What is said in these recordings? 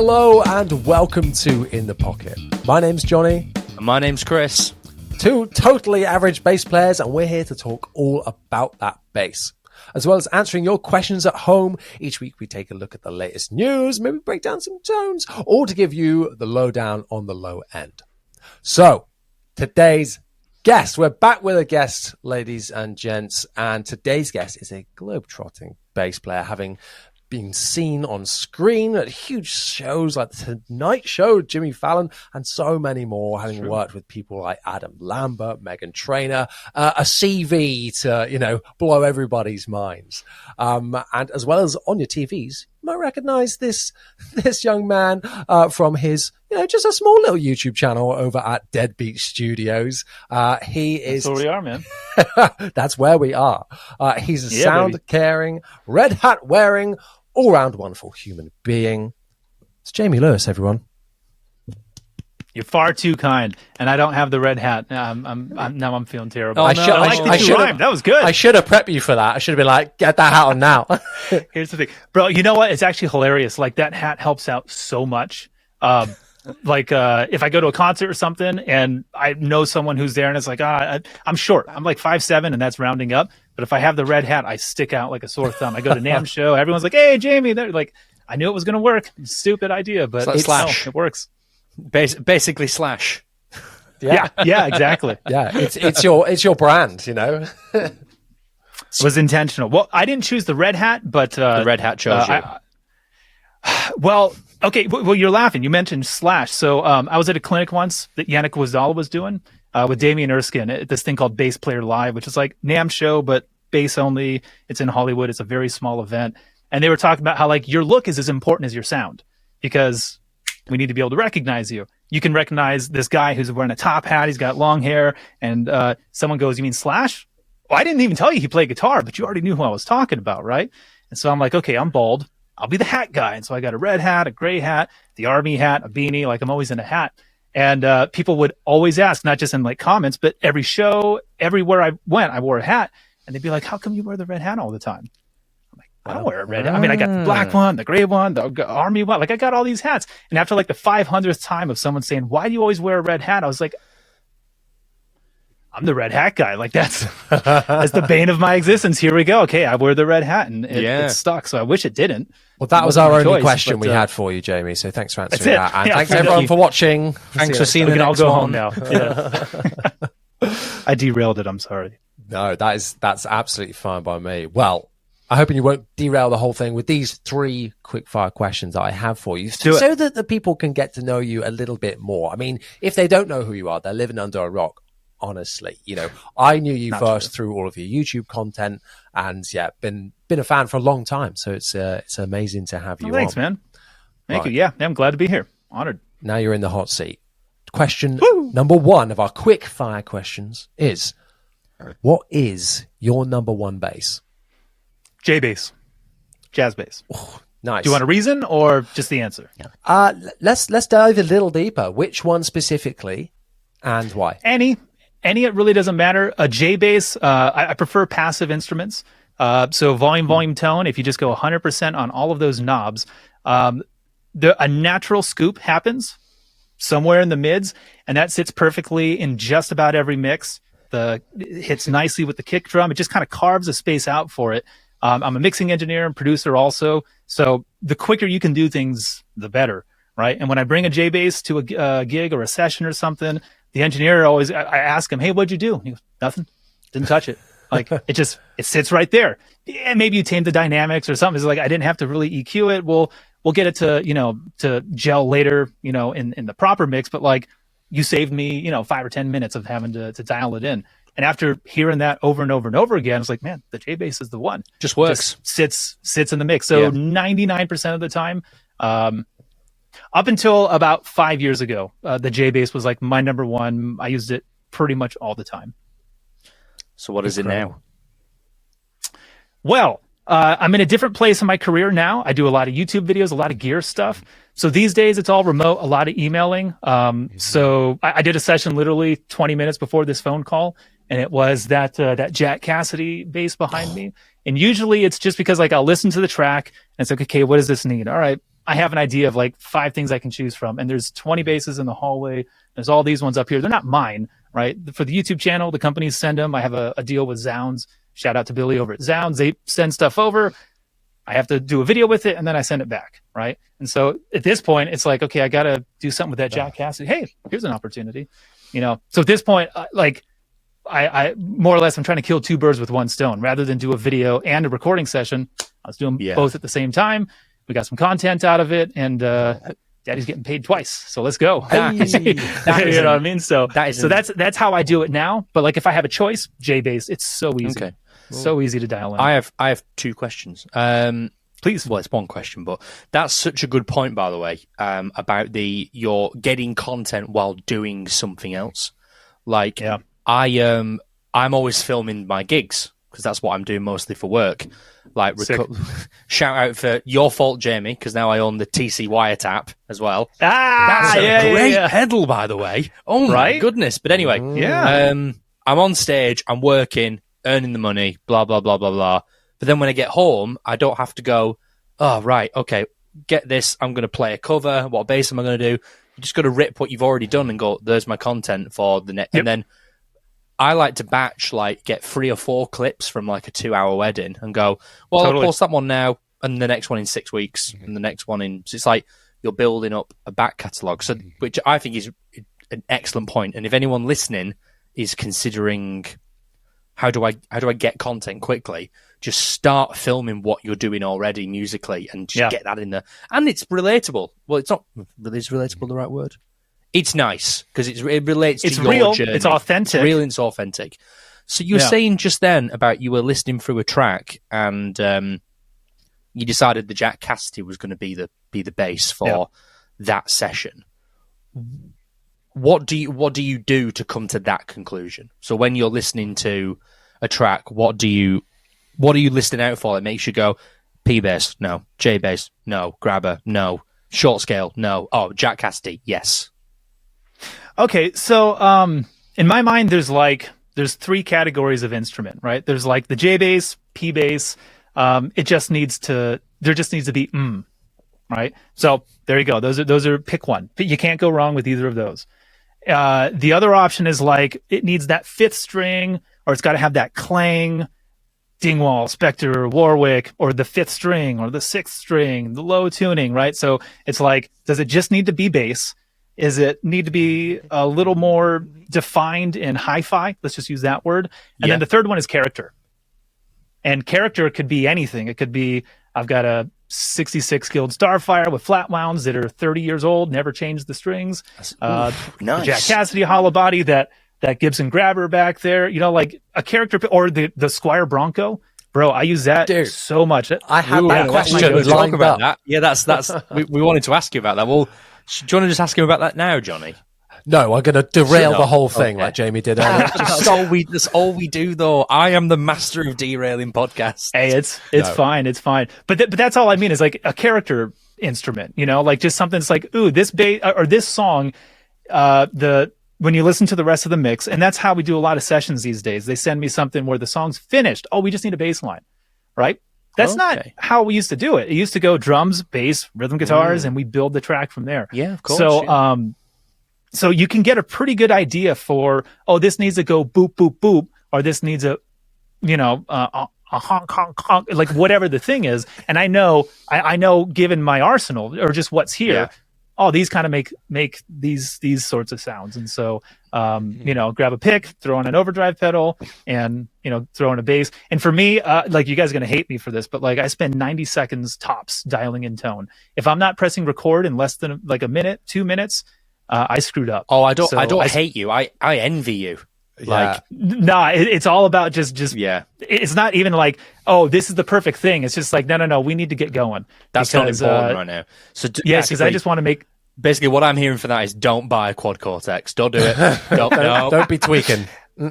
Hello and welcome to In the Pocket. My name's Jonny. And my name's Chris. Two totally average bass players, and we're here to talk all about that bass. As well as answering your questions at home, each week we take a look at the latest news, maybe break down some tones, or to give you the lowdown on the low end. So, today's guest. We're back with a guest, ladies and gents, and today's guest is a globe-trotting bass player, having been seen on screen at huge shows like The Tonight Show, Jimmy Fallon, and so many more, having worked with people like Adam Lambert, Meghan Trainor, a CV to, blow everybody's minds. And as well as on your TVs, you might recognize this young man from his, just a small little YouTube channel over at Deadbeat Studios. He is... That's where we are, man. That's where we are. He's a sound-caring, red hat-wearing, all-round wonderful human being. It's Jayme Lewis, everyone. You're far too kind, and I don't have the red hat. I'm feeling terrible. That was good. I should have prepped you for that. I should have been like, get that hat on now. Here's the thing, bro. You know what? It's actually hilarious. Like, that hat helps out so much. If I go to a concert or something and I know someone who's there and it's like, I'm short. I'm like 5'7", and that's rounding up. But if I have the red hat, I stick out like a sore thumb. I go to NAMM show. Everyone's like, hey, Jayme. They're like, I knew it was going to work. Stupid idea, but it works. Basically Slash. Yeah, exactly. Yeah, it's your brand, It was intentional. Well, I didn't choose the red hat, but the red hat chose you. Okay. Well, you're laughing. You mentioned Slash. So I was at a clinic once that Yannick Wazal was doing with Damien Erskine at this thing called Bass Player Live, which is like NAMM show, but bass only. It's in Hollywood. It's a very small event. And they were talking about how like your look is as important as your sound, because we need to be able to recognize you. You can recognize this guy who's wearing a top hat. He's got long hair. And someone goes, you mean Slash? Well, I didn't even tell you he played guitar, but you already knew who I was talking about, right? And so I'm like, okay, I'm bald. I'll be the hat guy. And so I got a red hat, a gray hat, the army hat, a beanie. Like, I'm always in a hat. And people would always ask, not just in like comments, but every show, everywhere I went, I wore a hat. And they'd be like, how come you wear the red hat all the time? I'm like, I don't wear a red hat. I mean, I got the black one, the gray one, the army one. Like, I got all these hats. And after like the 500th time of someone saying, why do you always wear a red hat? I was like, I'm the red hat guy. Like, that's the bane of my existence. Here we go. Okay, I wear the red hat, and it stuck. So I wish it didn't. Well, that was our only question we had for you, Jayme. So thanks for answering that. And thanks everyone for watching. Thanks for seeing the I'll next go one. home now. Yeah. I derailed it. I'm sorry. No, that's absolutely fine by me. Well, I hope you won't derail the whole thing with these 3 quick-fire questions that I have for you, so that the people can get to know you a little bit more. I mean, if they don't know who you are, they're living under a rock. Honestly, I knew you first through all of your YouTube content, and been a fan for a long time. So it's amazing to have you. Thanks, man. Thank you. Yeah, I'm glad to be here. Honored. Now you're in the hot seat. Question number 1 of our quick fire questions is: what is your number 1 bass? J bass, jazz bass. Oh, nice. Do you want a reason or just the answer? Let's dive a little deeper. Which one specifically, and why? Any, it really doesn't matter. A J bass, I prefer passive instruments. So volume, tone, if you just go 100% on all of those knobs, a natural scoop happens somewhere in the mids, and that sits perfectly in just about every mix. It hits nicely with the kick drum. It just kind of carves a space out for it. I'm a mixing engineer and producer also. So the quicker you can do things, the better, right? And when I bring a J bass to a gig or a session or something, the engineer always, I ask him, hey, what'd you do? And he goes, nothing. Didn't touch it. Like, it sits right there. And maybe you tame the dynamics or something. It's like, I didn't have to really EQ it. We'll get it to gel later, in the proper mix. But like, you saved me, 5 or 10 minutes of having to dial it in. And after hearing that over and over and over again, it's like, man, the J bass is the one. Just works. Just sits in the mix. So 99% of the time, up until about 5 years ago, the J bass was like my number 1. I used it pretty much all the time. So what is it now? Well, I'm in a different place in my career now. I do a lot of YouTube videos, a lot of gear stuff. So these days it's all remote, a lot of emailing. So I did a session literally 20 minutes before this phone call, and it was that Jack Cassidy bass behind me. And usually it's just because like I'll listen to the track and it's like, okay, what does this need? All right, I have an idea of like 5 things I can choose from. And there's 20 basses in the hallway. There's all these ones up here. They're not mine, right? For the YouTube channel, the companies send them. I have a deal with Zounds. Shout out to Billy over at Zounds. They send stuff over. I have to do a video with it, and then I send it back, right? And so at this point, it's like, okay, I got to do something with that Jack Cassidy. Hey, here's an opportunity, So at this point, I more or less, I'm trying to kill 2 birds with one stone. Rather than do a video and a recording session, I was doing both at the same time. We got some content out of it, and Daddy's getting paid twice, so let's go. You know what I mean? So that's how I do it now. But like, if I have a choice, J-Bass, it's so easy. Okay. So easy to dial in. I have 2 questions. Please. Well, it's one question, but that's such a good point, by the way, about you're getting content while doing something else. Like, I'm always filming my gigs because that's what I'm doing mostly for work. Like, shout out for Your Fault, Jayme, because now I own the TC Wiretap as well. That's a great pedal, by the way. Oh my goodness! But anyway, I'm on stage, I'm working, earning the money, blah blah blah blah blah. But then when I get home, I don't have to go, oh right, okay, get this. I'm going to play a cover. What bass am I going to do? You just got to rip what you've already done and go, there's my content for the next. And then I like to batch, like, get 3 or 4 clips from like a 2-hour wedding and go, well, I'll post that one now and the next one in 6 weeks and the next one in. So it's like you're building up a back catalogue, so which I think is an excellent point. And if anyone listening is considering how do I get content quickly, just start filming what you're doing already musically and just get that in there. And it's relatable. Well, it's not. Is relatable the right word? It's nice because it relates to your real, journey. it's authentic. It's real, it's authentic. So you were saying just then about you were listening through a track and you decided the Jack Cassidy was going to be the bass for that session. What do you do to come to that conclusion? So when you're listening to a track, what are you listening out for that makes you go P bass, no, J bass, no, grabber, no, short scale, no, oh, Jack Cassidy, yes. Okay, so in my mind, there's 3 categories of instrument, right? There's like the J bass, P bass. There just needs to be right? So there you go. Those are pick one. You can't go wrong with either of those. The other option is like it needs that 5th string, or it's got to have that clang, Dingwall, Spectre, Warwick, or the 5th string, or the 6th string, the low tuning, right? So it's like, does it just need to be bass? Is it need to be a little more defined in hi-fi? Let's just use that word. And then the third one is character. And character could be anything. It could be, I've got a 66 Guild Starfire with flat wounds that are 30 years old, never changed the strings. Nice. The Jack Cassidy hollow body, that Gibson grabber back there, like a character, or the Squire Bronco. Bro, I use that so much. I had that question. Talk about that. Yeah, that's we wanted to ask you about that. Well, do you want to just ask him about that now, Jonny? No, I'm going to derail the whole thing like Jayme did earlier. That's all we do, though. I am the master of derailing podcasts. Hey, it's fine. It's fine. But that's all I mean is like a character instrument, like just something that's like, ooh, this bass or this song, when you listen to the rest of the mix, and that's how we do a lot of sessions these days. They send me something where the song's finished. Oh, we just need a bass line, right? That's not how we used to do it. It used to go drums, bass, rhythm guitars, and we build the track from there. Yeah, of course. So, so you can get a pretty good idea for, oh, this needs to go boop, boop, boop, or this needs a honk, honk, honk, like whatever the thing is. And I know, given my arsenal or just what's here, these kind of make these sorts of sounds. And so, grab a pick, throw on an overdrive pedal, and, throw in a bass. And for me, like, you guys are going to hate me for this, but like I spend 90 seconds tops dialing in tone. If I'm not pressing record in less than like a minute, 2 minutes, I screwed up. Oh, I don't hate you. I envy you. Like, it's all about just it's not even like, oh, this is the perfect thing. It's just like, no, we need to get going. That's not important right now. So because I just want to make. Basically, what I'm hearing for that is don't buy a quad cortex. Don't do it. Don't be tweaking.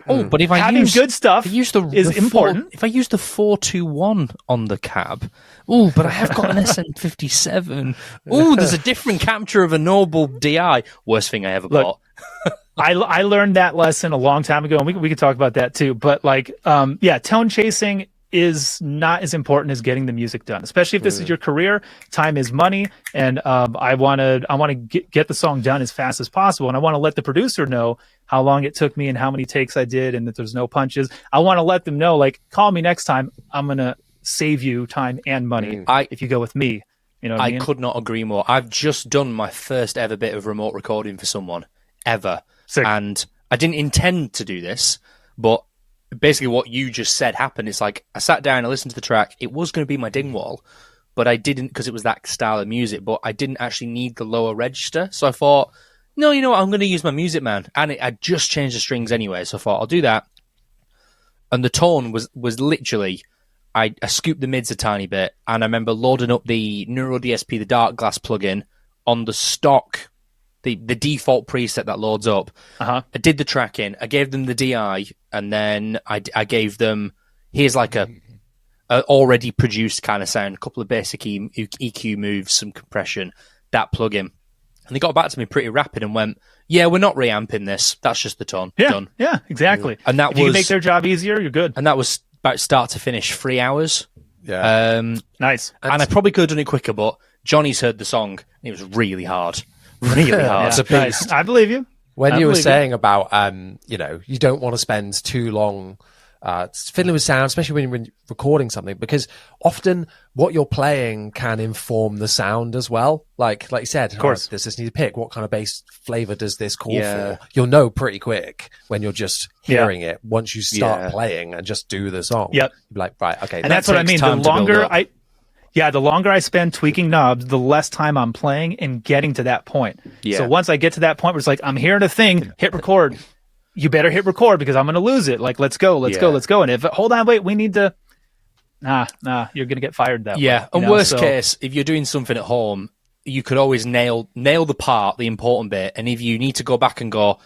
Oh, but if I having good stuff is important. If I use the 421 on the cab, but I have got an SM57. There's a different capture of a Noble DI. Worst thing I ever bought. I learned that lesson a long time ago, and we could talk about that too. But like, tone chasing is not as important as getting the music done, especially if this is your career. Time is money, and I want to get the song done as fast as possible, and I want to let the producer know how long it took me and how many takes I did, and that there's no punches. I want to let them know, like, call me next time. I'm gonna save you time and money if you go with me. You know what I mean? Could not agree more. I've just done my first ever bit of remote recording for someone ever, and I didn't intend to do this, but basically what you just said happened. It's like I sat down, I listened to the track. It was going to be my Dingwall, but I didn't, because it was that style of music, but I didn't actually need the lower register. So I thought, no, you know what, I'm going to use my Music Man. And I just changed the strings anyway, so I thought I'll do that. And the tone was literally, I scooped the mids a tiny bit, and I remember loading up the Neuro DSP, the Dark Glass plugin, on the stock, the default preset that loads up. I did the tracking, I gave them the DI, and then I gave them, here's like a already produced kind of sound, a couple of basic EQ moves, some compression, that plugin. And they got back to me pretty rapid and went, yeah, we're not reamping this. That's just the tone. Yeah, done. Yeah, exactly. And that if you can make their job easier, you're good. And that was about start to finish 3 hours. Yeah. Nice. And I probably could have done it quicker, but Johnny's heard the song, and it was really hard. Really hard. It's a beast. Nice. I believe you. When you were saying about, you know, you don't want to spend too long fiddling with sound, especially when you're recording something, because often what you're playing can inform the sound as well. Like you said, of course, does this need to pick? What kind of bass flavor does this call for? You'll know pretty quick when you're just hearing it. Once you start playing and just do the song, you'll be like, right, okay. And that's what I mean. The longer I spend tweaking knobs, the less time I'm playing and getting to that point. Yeah. So once I get to that point where it's like, I'm hearing a thing, hit record. You better hit record because I'm going to lose it. Like, let's go. And if, hold on, wait, we need to, nah, you're going to get fired that way. Yeah. And worst case, if you're doing something at home, you could always nail the part, the important bit. And if you need to go back and go,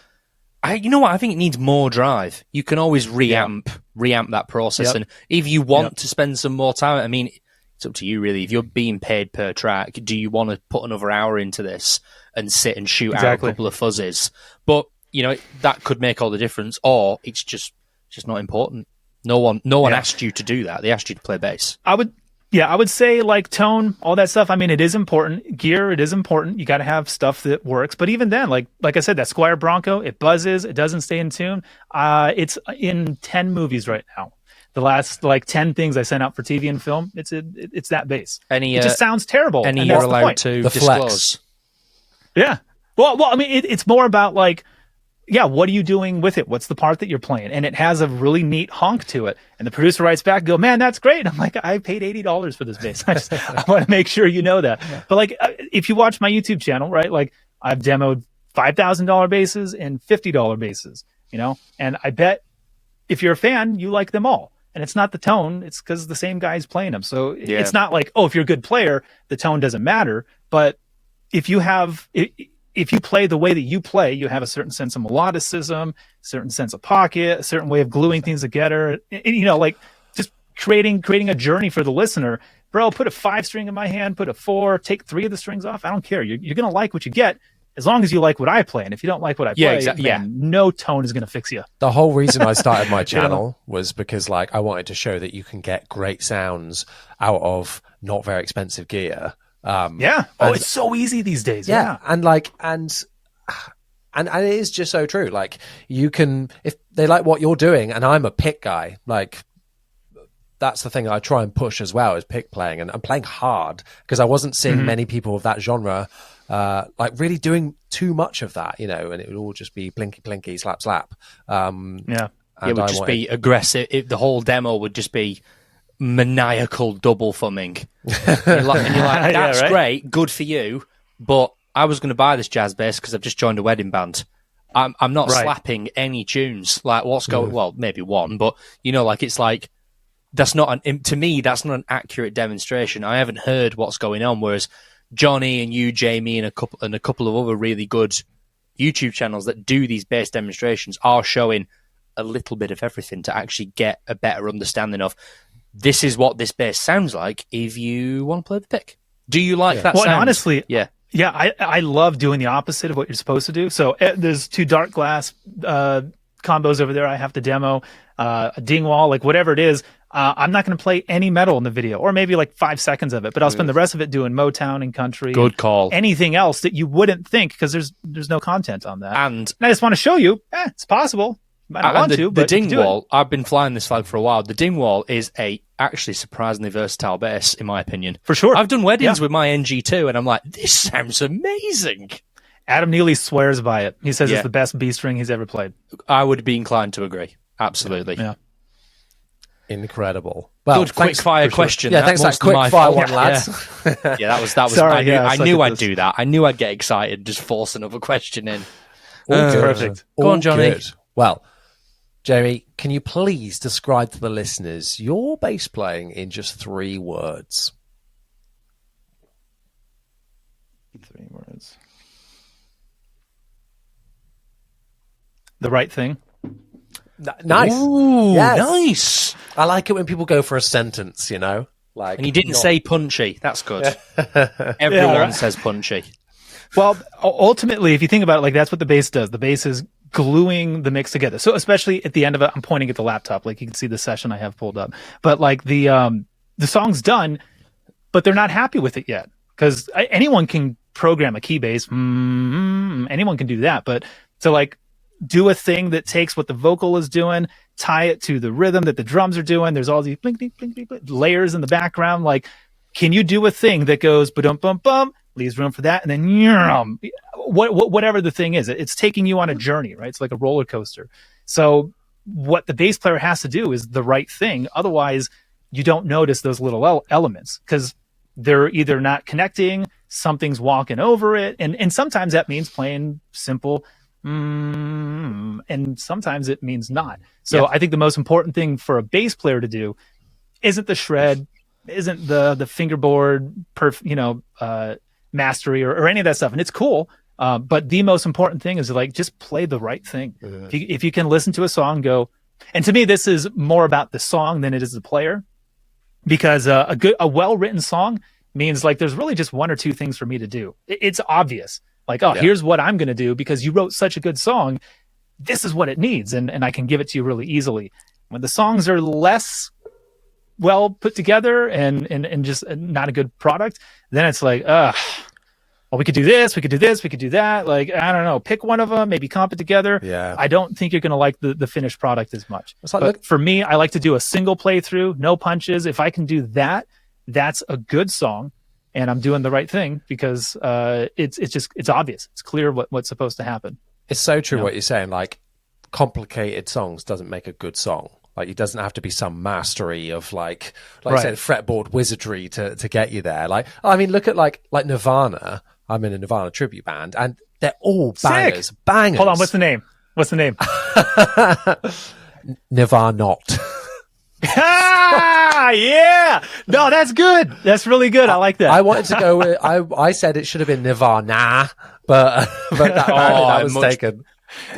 you know what, I think it needs more drive. You can always reamp that process. And if you want to spend some more time, I mean, it's up to you really. If you're being paid per track, do you want to put another hour into this and sit and shoot out a couple of fuzzes? But you know, that could make all the difference, or it's just not important. No one asked you to do that. They asked you to play bass. I would say, like, tone, all that stuff. I mean, it is important. Gear, it is important. You got to have stuff that works. But even then, like I said, that Squier Bronco, it buzzes. It doesn't stay in tune. It's in 10 movies right now. The last 10 things I sent out for TV and film, it's that bass. It just sounds terrible. Any you're allowed to disclose. Yeah. Well, I mean, it's more about like, what are you doing with it? What's the part that you're playing? And it has a really neat honk to it. And the producer writes back, go, man, that's great. I'm like, I paid $80 for this bass. I want to make sure you know that. Yeah. But like, if you watch my YouTube channel, right, like I've demoed $5,000 basses and $50 basses, you know, and I bet if you're a fan, you like them all. And it's not the tone, it's because the same guy's playing them. So it's not like, if you're a good player, the tone doesn't matter. But if you play the way that you play, you have a certain sense of melodicism, a certain sense of pocket, a certain way of gluing things together. And, you know, like just creating a journey for the listener. Bro, put a 5 string in my hand, put a 4, take 3 of the strings off. I don't care. You're going to like what you get as long as you like what I play. And if you don't like what I play, no tone is going to fix you. The whole reason I started my channel was because like I wanted to show that you can get great sounds out of not very expensive gear. It's so easy these days. And it is just so true. Like you can, if they like what you're doing, and I'm a pick guy, like that's the thing I try and push as well, is pick playing, and I'm playing hard because I wasn't seeing many people of that genre like really doing too much of that, you know, and it would all just be blinky blinky slap slap. It would just be aggressive. The whole demo would just be maniacal double thumbing. And you're like, that's great, good for you, but I was going to buy this jazz bass because I've just joined a wedding band. I'm not slapping any tunes. Like what's going? Well, maybe one, but you know, like it's like that's not to me. That's not an accurate demonstration. I haven't heard what's going on. Whereas Jonny and you, Jayme, and a couple of other really good YouTube channels that do these bass demonstrations are showing a little bit of everything to actually get a better understanding of. This is what this bass sounds like if you want to play the pick. Do you like that sound? And honestly, I love doing the opposite of what you're supposed to do. So there's 2 dark glass combos over there I have to demo, a dingwall, like whatever it is. I'm not going to play any metal in the video, or maybe like 5 seconds of it, but I'll spend the rest of it doing Motown and country. Good call. Anything else that you wouldn't think, because there's no content on that. And I just want to show you, it's possible. I don't want to, but the dingwall, I've been flying this flag for a while. The dingwall is a actually surprisingly versatile bass, in my opinion. For sure. I've done weddings with my NG2, and I'm like, this sounds amazing. Adam Neely swears by it. He says it's the best B string he's ever played. I would be inclined to agree. Absolutely. Yeah. Incredible. Well, good quick fire question. Yeah, thanks for that quick fire one, lads. Yeah, that was. Sorry, I knew I'd do that. I knew I'd get excited and just force another question in. Perfect. Go on, Johnny. Good. Well, Jayme, can you please describe to the listeners your bass playing in just 3 words? 3 words. The right thing. Nice. Ooh, yes. Nice. I like it when people go for a sentence, Like, and you didn't say punchy. That's good. Everyone says punchy. Well, ultimately, if you think about it, like that's what the bass does. The bass is gluing the mix together. So especially at the end of it, I'm pointing at the laptop, like you can see the session I have pulled up. But like the song's done, but they're not happy with it yet, because anyone can program a key bass. Anyone can do that, but to like do a thing that takes what the vocal is doing, tie it to the rhythm that the drums are doing. There's all these blink, blink, blink, blink, blink, layers in the background. Like, can you do a thing that goes ba-dum bum bum, leaves room for that, and then whatever the thing is, it's taking you on a journey, right? It's like a roller coaster. So what the bass player has to do is the right thing. Otherwise, you don't notice those little elements because they're either not connecting, something's walking over it, and sometimes that means playing simple. And sometimes it means not. So I think the most important thing for a bass player to do isn't the shred, isn't the fingerboard, mastery or any of that stuff. And it's cool. But the most important thing is to like just play the right thing. If you can listen to a song, go. And to me, this is more about the song than it is the player, because a well-written song means like there's really just 1 or 2 things for me to do. It's obvious. Like, here's what I'm going to do because you wrote such a good song. This is what it needs. And I can give it to you really easily. When the songs are less well put together and just not a good product, then it's like, well, we could do this, we could do this, we could do that. Like, I don't know, pick one of them, maybe comp it together. Yeah. I don't think you're going to like the finished product as much. But for me, I like to do a single playthrough, no punches. If I can do that, that's a good song. And I'm doing the right thing because it's obvious. It's clear what's supposed to happen. It's so true what you're saying. Like, complicated songs doesn't make a good song. Like, it doesn't have to be some mastery of like you said, fretboard wizardry to get you there. Like, I mean, look at like Nirvana. I'm in a Nirvana tribute band, and they're all bangers. Sick. Bangers. Hold on, what's the name? Nirvana not. Yeah. No, that's good. That's really good. I like that. I wanted to go with, I said it should have been Nirvana, but that was taken.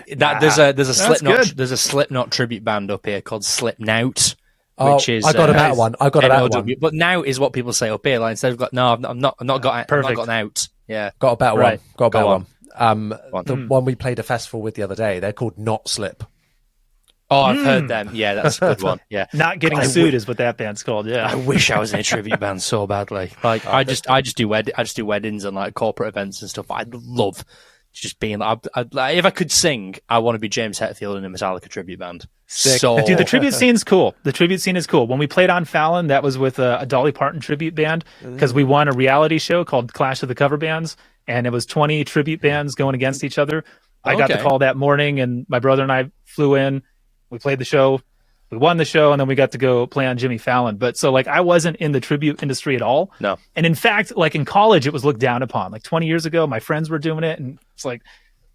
There's a Slipknot tribute band up here called Slipknot, which is I got a better one. But now is what people say up here. Like, instead of got I've not got an out. Yeah, got a better one. Got a better one. One. The one we played a festival with the other day. They're called Not Slip. Oh, I've heard them. Yeah, that's a good one. Yeah, Not Getting Sued is what that band's called. Yeah, I wish I was in a tribute band so badly. Like, I just do weddings and like corporate events and stuff. I'd love just being like, if I could sing, I want to be James Hetfield in a Metallica tribute band. Sick. So, dude, the tribute scene's cool. The tribute scene is cool. When we played on Fallon, that was with a Dolly Parton tribute band because we won a reality show called Clash of the Cover Bands, and it was 20 tribute bands going against each other. I got the call that morning, and my brother and I flew in. We played the show, we won the show, and then we got to go play on Jimmy Fallon. But so like I wasn't in the tribute industry at all. No. And in fact, like in college, it was looked down upon. Like 20 years ago, my friends were doing it, and it's like,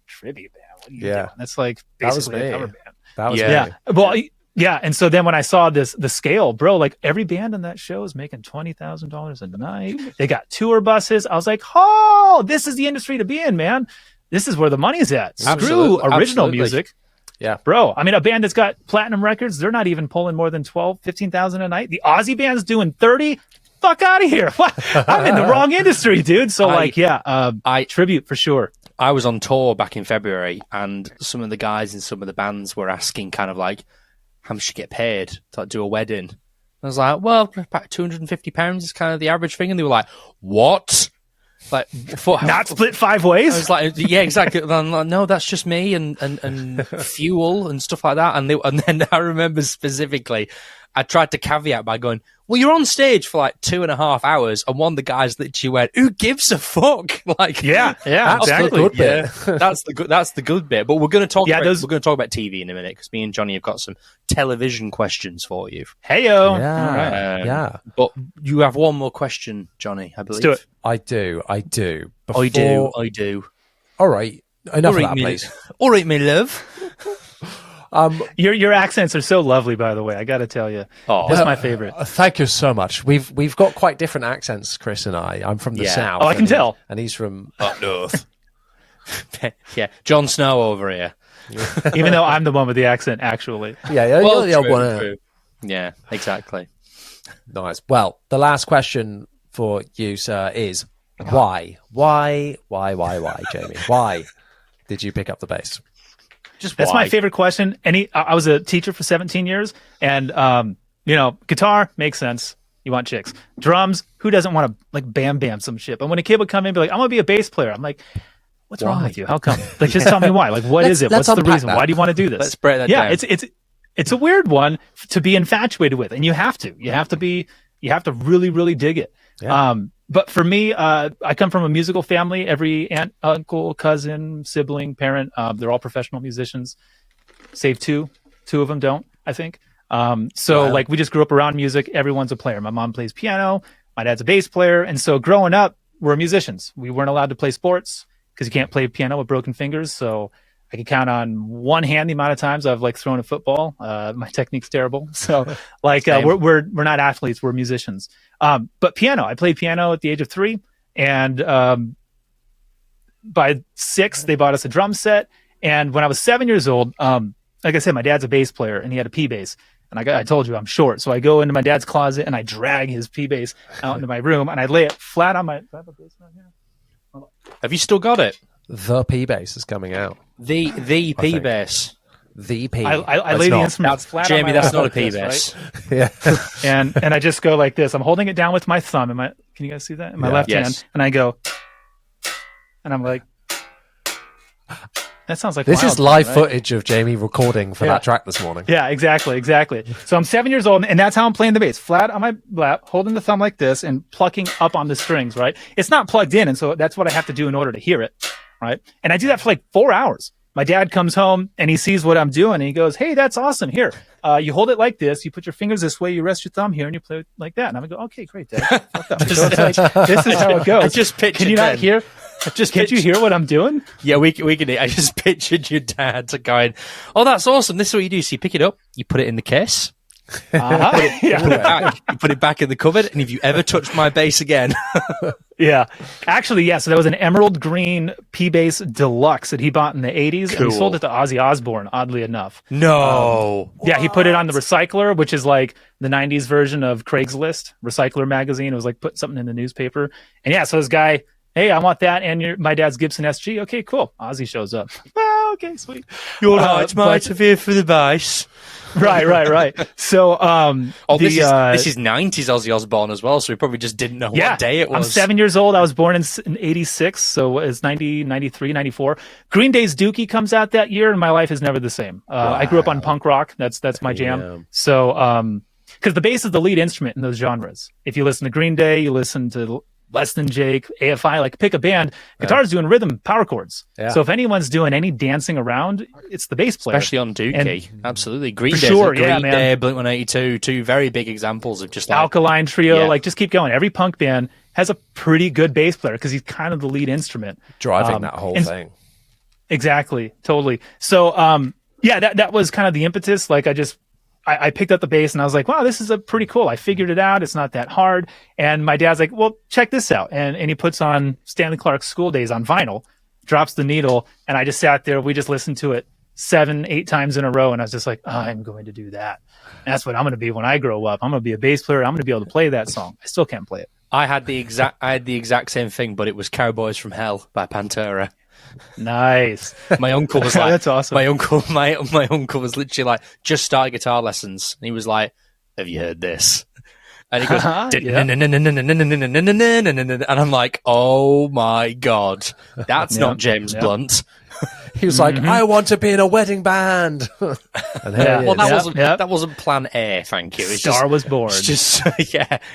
tribute band, what are you doing? That's like basically a cover band. That was me. Well, yeah. And so then when I saw the scale, bro, like every band on that show is making $20,000 a night. They got tour buses. I was like, oh, this is the industry to be in, man. This is where the money's at. Screw original music. Yeah, bro. I mean, a band that's got platinum records, they're not even pulling more than 15,000 a night. The Aussie band's doing 30. Fuck out of here. I'm in the wrong industry, dude. So tribute for sure. I was on tour back in February, and some of the guys in some of the bands were asking kind of like, how much you get paid to like, do a wedding? I was like, well, about £250 is kind of the average thing. And they were like, what? Like, not split 5 ways? I was like, yeah, exactly. And I'm like, no, that's just me and fuel and stuff like that. And then I remember specifically, I tried to caveat by going, well, you're on stage for like 2.5 hours, and one of the guys literally went, "Who gives a fuck?" Like, yeah, that's exactly. the good bit. Yeah, that's the good bit. But we're going to talk. We're going to talk about TV in a minute because me and Johnny have got some television questions for you. Heyo, yeah. But you have one more question, Johnny. I believe. Let's do it. I do. I do. All right. Enough of that, please. All right, my love. Your accents are so lovely, by the way. I got to tell you, that's my favorite. Thank you so much. We've got quite different accents, Chris and I. I'm from the south. Oh, I can tell. And he's from up north. Yeah, Jon Snow over here. Even though I'm the one with the accent, actually. Yeah, well, you're the one. True. Yeah, exactly. Nice. Well, the last question for you, sir, is why? Why, Jayme? Why did you pick up the bass? That's my favorite question. I was a teacher for 17 years, and guitar makes sense. You want chicks. Drums, who doesn't want to like bam some shit? But when a kid would come in and be like, "I'm gonna be a bass player," I'm like, "What's wrong with you? How come? Like, just tell me why. Like, what is it? What's the reason? Why do you want to do this?" Let's break that down. It's a weird one to be infatuated with, and you have to really, really dig it. Yeah. But for me, I come from a musical family. Every aunt, uncle, cousin, sibling, parent, they're all professional musicians, save two. Two of them don't, I think. Like we just grew up around music. Everyone's a player. My mom plays piano. My dad's a bass player. And so growing up, we're musicians. We weren't allowed to play sports because you can't play piano with broken fingers. So I can count on one hand the amount of times I've like thrown a football. My technique's terrible. So we're not athletes, we're musicians. But piano, I played piano at the age of 3, and by 6 they bought us a drum set. And when I was 7 years old, like I said, my dad's a bass player and he had a P bass. And I told you I'm short, so I go into my dad's closet and I drag his P bass out into my room and I lay it flat on my. Do I have a bass right here? Have you still got it? The P bass is coming out. The P bass. The P. I lay the instrument flat. Jayme, on my that's lap not a P like bass. Right? Yeah. and I just go like this. I'm holding it down with my thumb. Can you guys see that? In my left hand. And I go, and I'm like, that sounds like this is Wildfire, live right? footage of Jayme recording for that track this morning. Yeah, exactly. So I'm 7 years old, and that's how I'm playing the bass, flat on my lap, holding the thumb like this, and plucking up on the strings. Right? It's not plugged in, and so that's what I have to do in order to hear it. Right? And I do that for like 4 hours. My dad comes home and he sees what I'm doing and he goes, "Hey, that's awesome. Here, you hold it like this. You put your fingers this way. You rest your thumb here, and you play it like that." And I'm going, "Okay, great, Dad." Fuck up. So it's like, this is how it goes. I just pictured. Can you not hear? Can't you hear what I'm doing? Yeah, we can. I just pictured your dad going, "Oh, that's awesome. This is what you do. So you pick it up, you put it in the case." You put it back in the cupboard, and if you ever touch my bass again, Actually, so that was an emerald green P bass deluxe that he bought in the 80s, and he sold it to Ozzy Osbourne. Oddly enough, he put it on the Recycler, which is like the 90s version of Craigslist. Recycler magazine. It was like put something in the newspaper, and so this guy, "Hey, I want that and my dad's Gibson SG." Okay, cool. Ozzy shows up. Oh, okay, sweet. You're right, mate. I'm here for the bass. Right. So, this is 90s Ozzy Osbourne as well, so we probably just didn't know what day it was. I'm 7 years old. I was born in 86, so it's 90, 93, 94. Green Day's Dookie comes out that year, and my life is never the same. I grew up on punk rock. That's my jam. Yeah. So, because the bass is the lead instrument in those genres. If you listen to Green Day, you listen to Less Than Jake, AFI, like pick a band, guitar's doing rhythm, power chords. Yeah. So if anyone's doing any dancing around, it's the bass player. Especially on Dookie. Absolutely. Green Day, Blink-182, two very big examples of just like... Alkaline Trio, like just keep going. Every punk band has a pretty good bass player because he's kind of the lead instrument. Driving that whole thing. Exactly. Totally. So, that was kind of the impetus. Like I picked up the bass and I was like, wow, this is pretty cool. I figured it out. It's not that hard. And my dad's like, well, check this out. And he puts on Stanley Clark's School Days on vinyl, drops the needle. And I just sat there. We just listened to it 7-8 times in a row. And I was just like, I'm going to do that. And that's what I'm going to be when I grow up. I'm going to be a bass player. I'm going to be able to play that song. I still can't play it. I had the exact same thing, but it was Cowboys from Hell by Pantera. Nice. My uncle was like, That's awesome. My uncle was literally like, just started guitar lessons, and he was like, "Have you heard this?" And he goes, and I'm like, "Oh my god, that's not James Blunt." He was like, "I want to be in a wedding band." And here he Well, is. that wasn't Plan A. Thank you. It's Star was born. It's just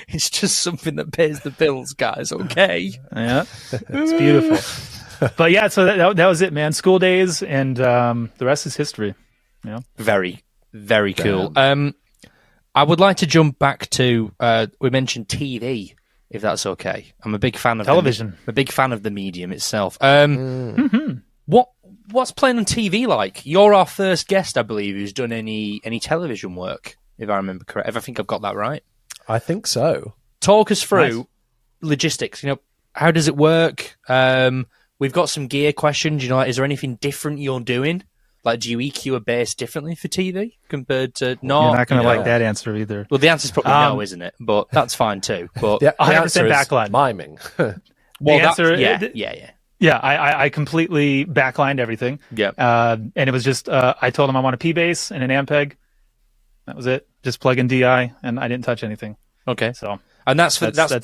it's just something that pays the bills, guys. Okay. Yeah, it's beautiful. But yeah, so that was it, man. School days, and the rest is history. Yeah, very, very cool. I would like to jump back to we mentioned TV, if that's okay. I'm a big fan of television. I'm a big fan of the medium itself. What's playing on TV like? You're our first guest, I believe, who's done any television work, if I remember correct. If I think I've got that right. I think so. Talk us through logistics. You know, how does it work? We've got some gear questions. You know, is there anything different you're doing? Like, do you EQ a bass differently for TV compared to not? You're not going to like that answer either. Well, the answer's probably no, isn't it? But that's fine too. But 100% backline. backline. Miming. Well, the answer, yeah. Yeah, I completely backlined everything. Yeah. And it was just, I told him I want a P bass and an Ampeg. That was it. Just plug in DI, and I didn't touch anything. Okay. So, and that's for actually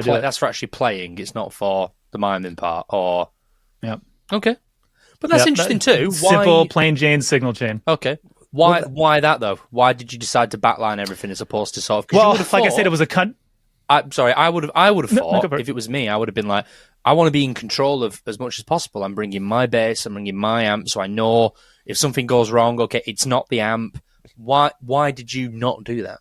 that's for actually playing. It's not for the miming part. Or okay. But that's interesting too. Simple, plain Jane signal chain. Okay. Why that though? Why did you decide to backline everything as opposed to sort of? Well, like I said, it was a I'm sorry. I would have thought if it was me, I would have been like, I want to be in control of as much as possible. I'm bringing my bass, I'm bringing my amp, so I know if something goes wrong, okay, it's not the amp. Why did you not do that?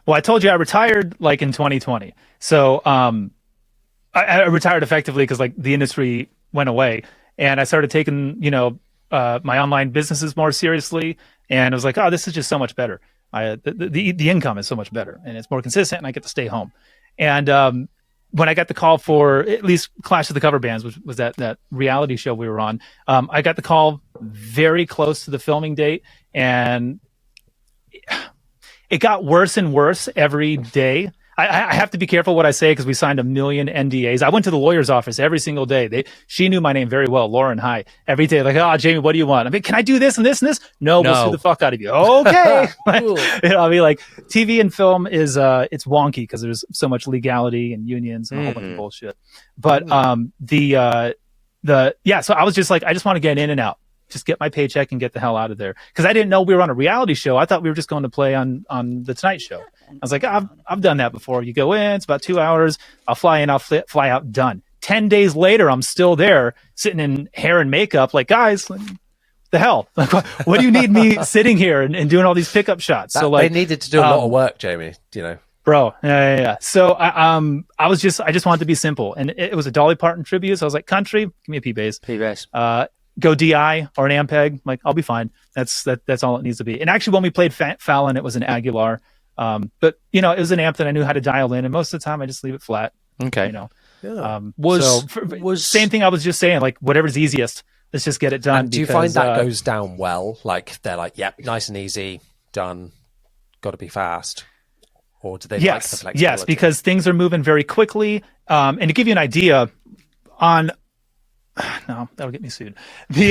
Well, I told you I retired like in 2020. So I retired effectively because like the industry went away, and I started taking my online businesses more seriously, and I was like, oh, this is just so much better. The income is so much better, and it's more consistent, and I get to stay home. And when I got the call for at least Clash of the Cover Bands, which was that reality show we were on, I got the call very close to the filming date, and it got worse and worse every day. I have to be careful what I say because we signed 1 million NDAs. I went to the lawyer's office every single day. She knew my name very well, Lauren. Hi. Every day, like, oh, Jayme, what do you want? I mean, can I do this and this and this? No, we'll sue the fuck out of you. Okay. I mean, like, TV and film is it's wonky because there's so much legality and unions and a whole bunch of bullshit. But so I was just like, I just want to get in and out. Just get my paycheck and get the hell out of there. Because I didn't know we were on a reality show. I thought we were just going to play on the Tonight Show. I was like, I've done that before. You go in, it's about 2 hours. I'll fly in, I'll fly out, done. 10 days later, I'm still there, sitting in hair and makeup. Like, guys, the hell? Like, what do you need me sitting here and doing all these pickup shots? So like, they needed to do a lot of work, Jayme. Bro, yeah. So I just wanted to be simple, and it was a Dolly Parton tribute. So I was like, country, give me a P bass. Go DI or an Ampeg. Like, I'll be fine. That's all it needs to be. And actually, when we played Fallon, it was an Aguilar. But it was an amp that I knew how to dial in, and most of the time I just leave it flat. Okay. Was same thing I was just saying, like, whatever's easiest, let's just get it done. And do you find that goes down well? Like, they're like, yep, nice and easy, done, got to be fast. Or do they like the flexibility? Yes, because things are moving very quickly. And to give you an idea, no, that'll get me sued. The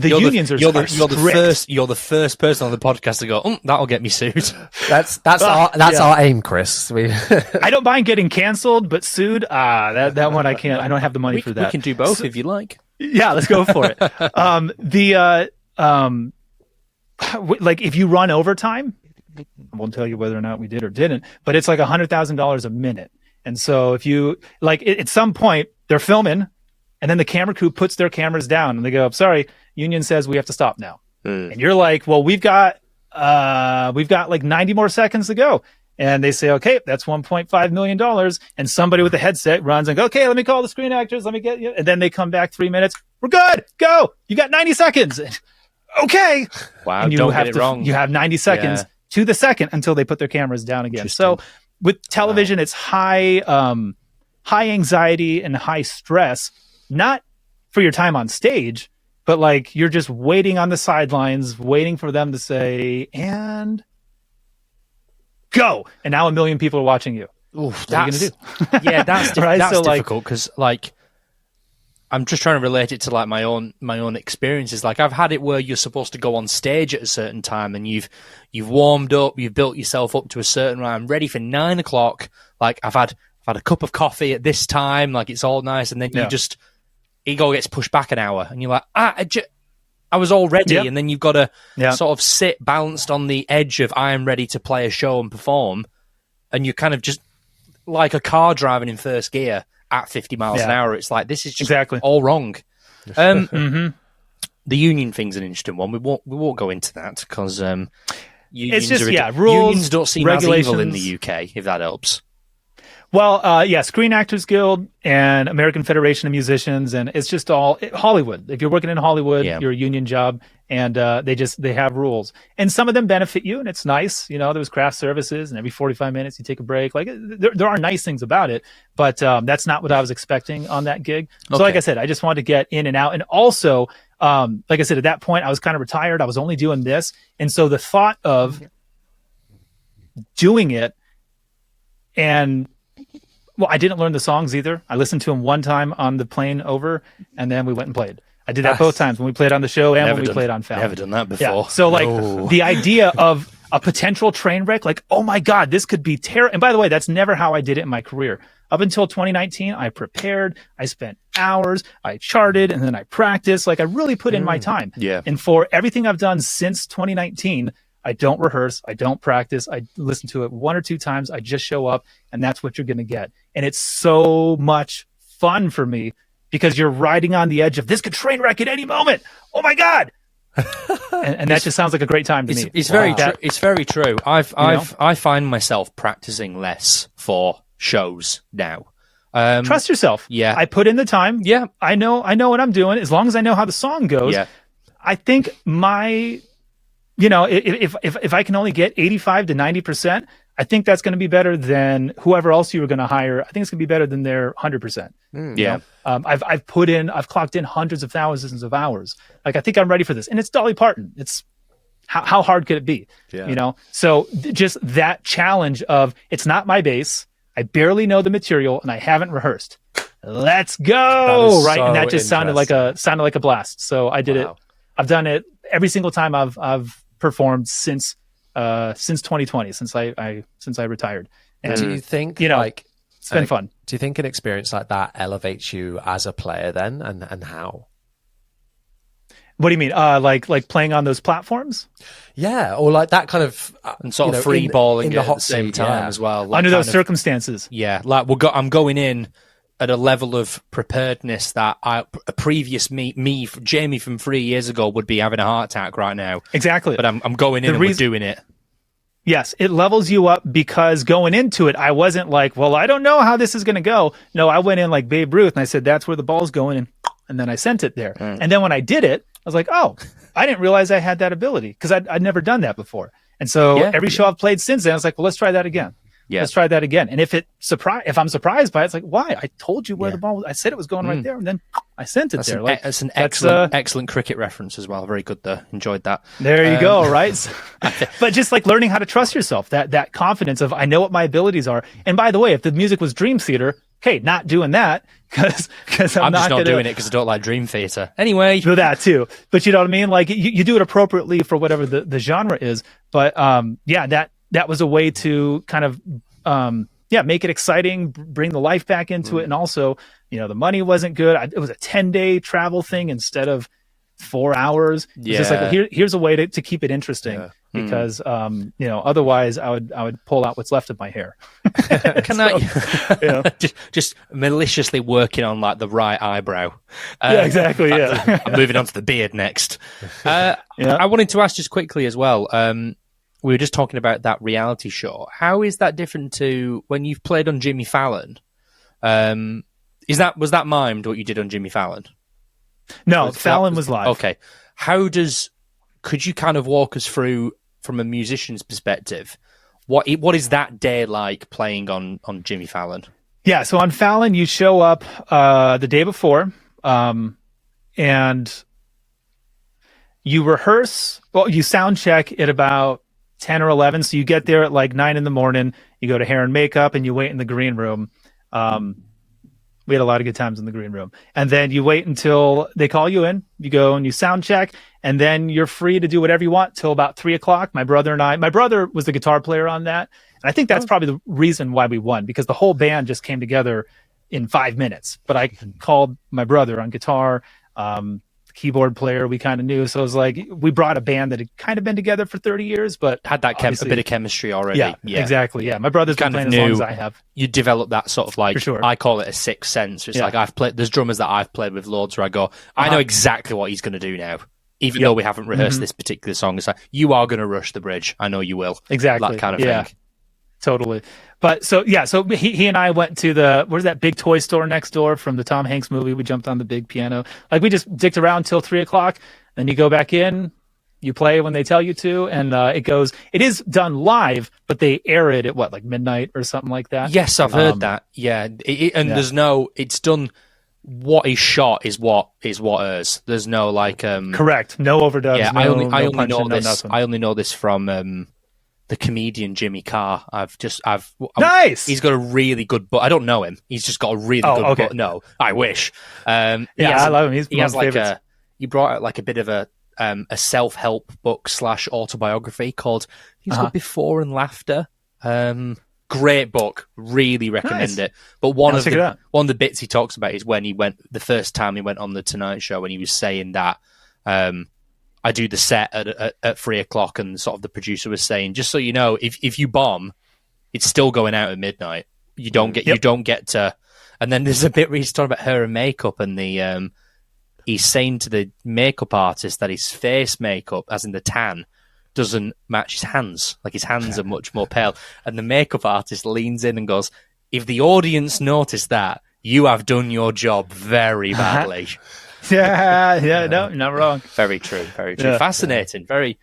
unions are strict. You're the first person on the podcast to go, that'll get me sued. That's our aim, Chris. I don't mind getting canceled, but sued, that one I can't. I don't have the money for that. We can do both if you like. Yeah, let's go for it. Like, if you run overtime, I won't tell you whether or not we did or didn't, but it's like $100,000 a minute. And so if you at some point they're filming, and then the camera crew puts their cameras down and they go, sorry, union says we have to stop now. And you're like, well, we've got like 90 more seconds to go. And they say, okay, that's $1.5 million. And somebody with a headset runs and goes, okay, let me call the Screen Actors. Let me get you. And then they come back 3 minutes. We're good. Go. You got 90 seconds. Okay. Wow. And don't get it wrong. You have 90 seconds to the second until they put their cameras down again. So with television, it's high anxiety and high stress. Not for your time on stage, but like you're just waiting on the sidelines, waiting for them to say, and go. And now 1 million people are watching you. Oof, what are you going to do? Yeah, that's right? that's so difficult because, like, I'm just trying to relate it to like my own experiences. Like I've had it where you're supposed to go on stage at a certain time, and you've warmed up, you've built yourself up to a certain way. I'm ready for 9 o'clock. Like I've had a cup of coffee at this time. Like it's all nice, and then ego gets pushed back an hour, and you're like, I was all ready, and then you've got to sort of sit balanced on the edge of I am ready to play a show and perform, and you're kind of just like a car driving in first gear at 50 miles an hour. It's like, this is just all wrong. The union thing's an interesting one. We won't go into that because unions, rules, unions don't seem as evil in the UK, if that helps. Well, Screen Actors Guild and American Federation of Musicians, and it's just all Hollywood. If you're working in Hollywood, you're a union job, and they have rules, and some of them benefit you, and it's nice. There's craft services, and every 45 minutes you take a break. Like there are nice things about it, but that's not what I was expecting on that gig. So, like I said, I just wanted to get in and out, and also, like I said, at that point I was kind of retired. I was only doing this, and so the thought of doing it, and well, I didn't learn the songs either. I listened to them one time on the plane over, and then we went and played. I did that both times, when we played on the show and when we played on Fallon. Never done that before. Yeah. So, the idea of a potential train wreck, like, oh my God, this could be terrible. And by the way, that's never how I did it in my career. Up until 2019, I prepared, I spent hours, I charted, and then I practiced. Like, I really put in my time. Yeah. And for everything I've done since 2019, I don't rehearse. I don't practice. I listen to it 1 or 2 times. I just show up, and that's what you're going to get. And it's so much fun for me because you're riding on the edge of this could train wreck at any moment. Oh my God. and that just sounds like a great time to me. It's very true. It's very true. I find myself practicing less for shows now. Trust yourself. Yeah. I put in the time. Yeah. I know what I'm doing. As long as I know how the song goes. Yeah. I think if I can only get 85 to 90%, I think that's going to be better than whoever else you were going to hire. I think it's going to be better than their 100%. I've clocked in hundreds of thousands of hours. Like, I think I'm ready for this. And it's Dolly Parton. It's how hard could it be? Yeah. So just that challenge of, it's not my bass. I barely know the material and I haven't rehearsed. Let's go. Right. So, and that just sounded like a blast. So I did it. I've done it every single time I've performed since 2020, since I retired. And do you think it's been fun? Do you think an experience like that elevates you as a player then, and how? What do you mean? Like playing on those platforms? Yeah, or like that kind of and sort of free balling at the same time as well. Like, under those circumstances. Yeah, like I'm going in at a level of preparedness that a previous me, Jayme from 3 years ago, would be having a heart attack right now. Exactly. But I'm going in and we're doing it. Yes, it levels you up because going into it, I wasn't like, well, I don't know how this is going to go. No, I went in like Babe Ruth and I said, that's where the ball's going. And then I sent it there. And then when I did it, I was like, oh, I didn't realize I had that ability because I'd never done that before. And so every show I've played since then, I was like, well, let's try that again. Yeah. Let's try that again. And if I'm surprised by it, it's like, why? I told you where the ball was. I said it was going right there, and then I sent it there. That's an excellent cricket reference as well. Very good there. Enjoyed that. There you go, right? But just like learning how to trust yourself, that confidence of, I know what my abilities are. And by the way, if the music was Dream Theater, hey, not doing that because I'm just not doing it because I don't like Dream Theater. Anyway. Do that too. But you know what I mean? Like you do it appropriately for whatever the genre is. But that was a way to kind of make it exciting, bring the life back into it. And also, the money wasn't good. It was a 10-day travel thing instead of 4 hours. It's just like, well, here's a way to keep it interesting because otherwise I would pull out what's left of my hair. Just maliciously working on like the right eyebrow. Exactly. I'm moving on to the beard next. I wanted to ask just quickly as well. We were just talking about that reality show. How is that different to when you've played on Jimmy Fallon? Was that mimed what you did on Jimmy Fallon? No, Fallon was live. Okay. Could you kind of walk us through from a musician's perspective? What is that day like playing on Jimmy Fallon? Yeah. So on Fallon, you show up the day before, and you rehearse. Well, you sound check at about 10 or 11. So you get there at like 9 in the morning, you go to hair and makeup and you wait in the green room. We had a lot of good times in the green room. And then you wait until they call you in. You go and you sound check, and then you're free to do whatever you want till about 3:00. My brother was the guitar player on that. And I think that's probably the reason why we won, because the whole band just came together in 5 minutes. But I called my brother on guitar, keyboard player we kind of knew. So it was like, we brought a band that had kind of been together for 30 years, but had that a bit of chemistry already. Yeah, exactly. Yeah. My brother's been playing as long as I have. You develop that sort of like, for sure. I call it a sixth sense. It's like there's drummers that I've played with loads where I go, I know exactly what he's going to do now. Even though we haven't rehearsed this particular song. It's like, you are going to rush the bridge. I know you will. Exactly. That kind of thing. Totally. But so he and I went to where's that big toy store next door from the Tom Hanks movie? We jumped on the big piano. Like, we just dicked around till 3:00, then you go back in, you play when they tell you to, and it is done live, but they air it at like midnight or something like that. Yes, I've heard that. Yeah. It's done. What is shot is what airs. There's no like correct. No overdubs. Yeah, I only know this. I only know this from the comedian Jimmy Carr. Nice. He's got a really good I don't know him. He's just got a really good book. No, I wish. I love him. He has like he brought out like a bit of a self-help book / autobiography called Before and Laughter. Great book. Really recommend it. But one of the bits he talks about is when the first time he went on the Tonight Show, when he was saying that I do the set at 3:00, and sort of the producer was saying, just so you know, if you bomb, it's still going out at midnight. You don't get to. And then there's a bit where he's talking about hair and makeup, and he's saying to the makeup artist that his face makeup, as in the tan, doesn't match his hands. Like, his hands are much more pale. And the makeup artist leans in and goes, if the audience notice that, you have done your job very badly. No, not wrong. Very true. Yeah. Fascinating. Very,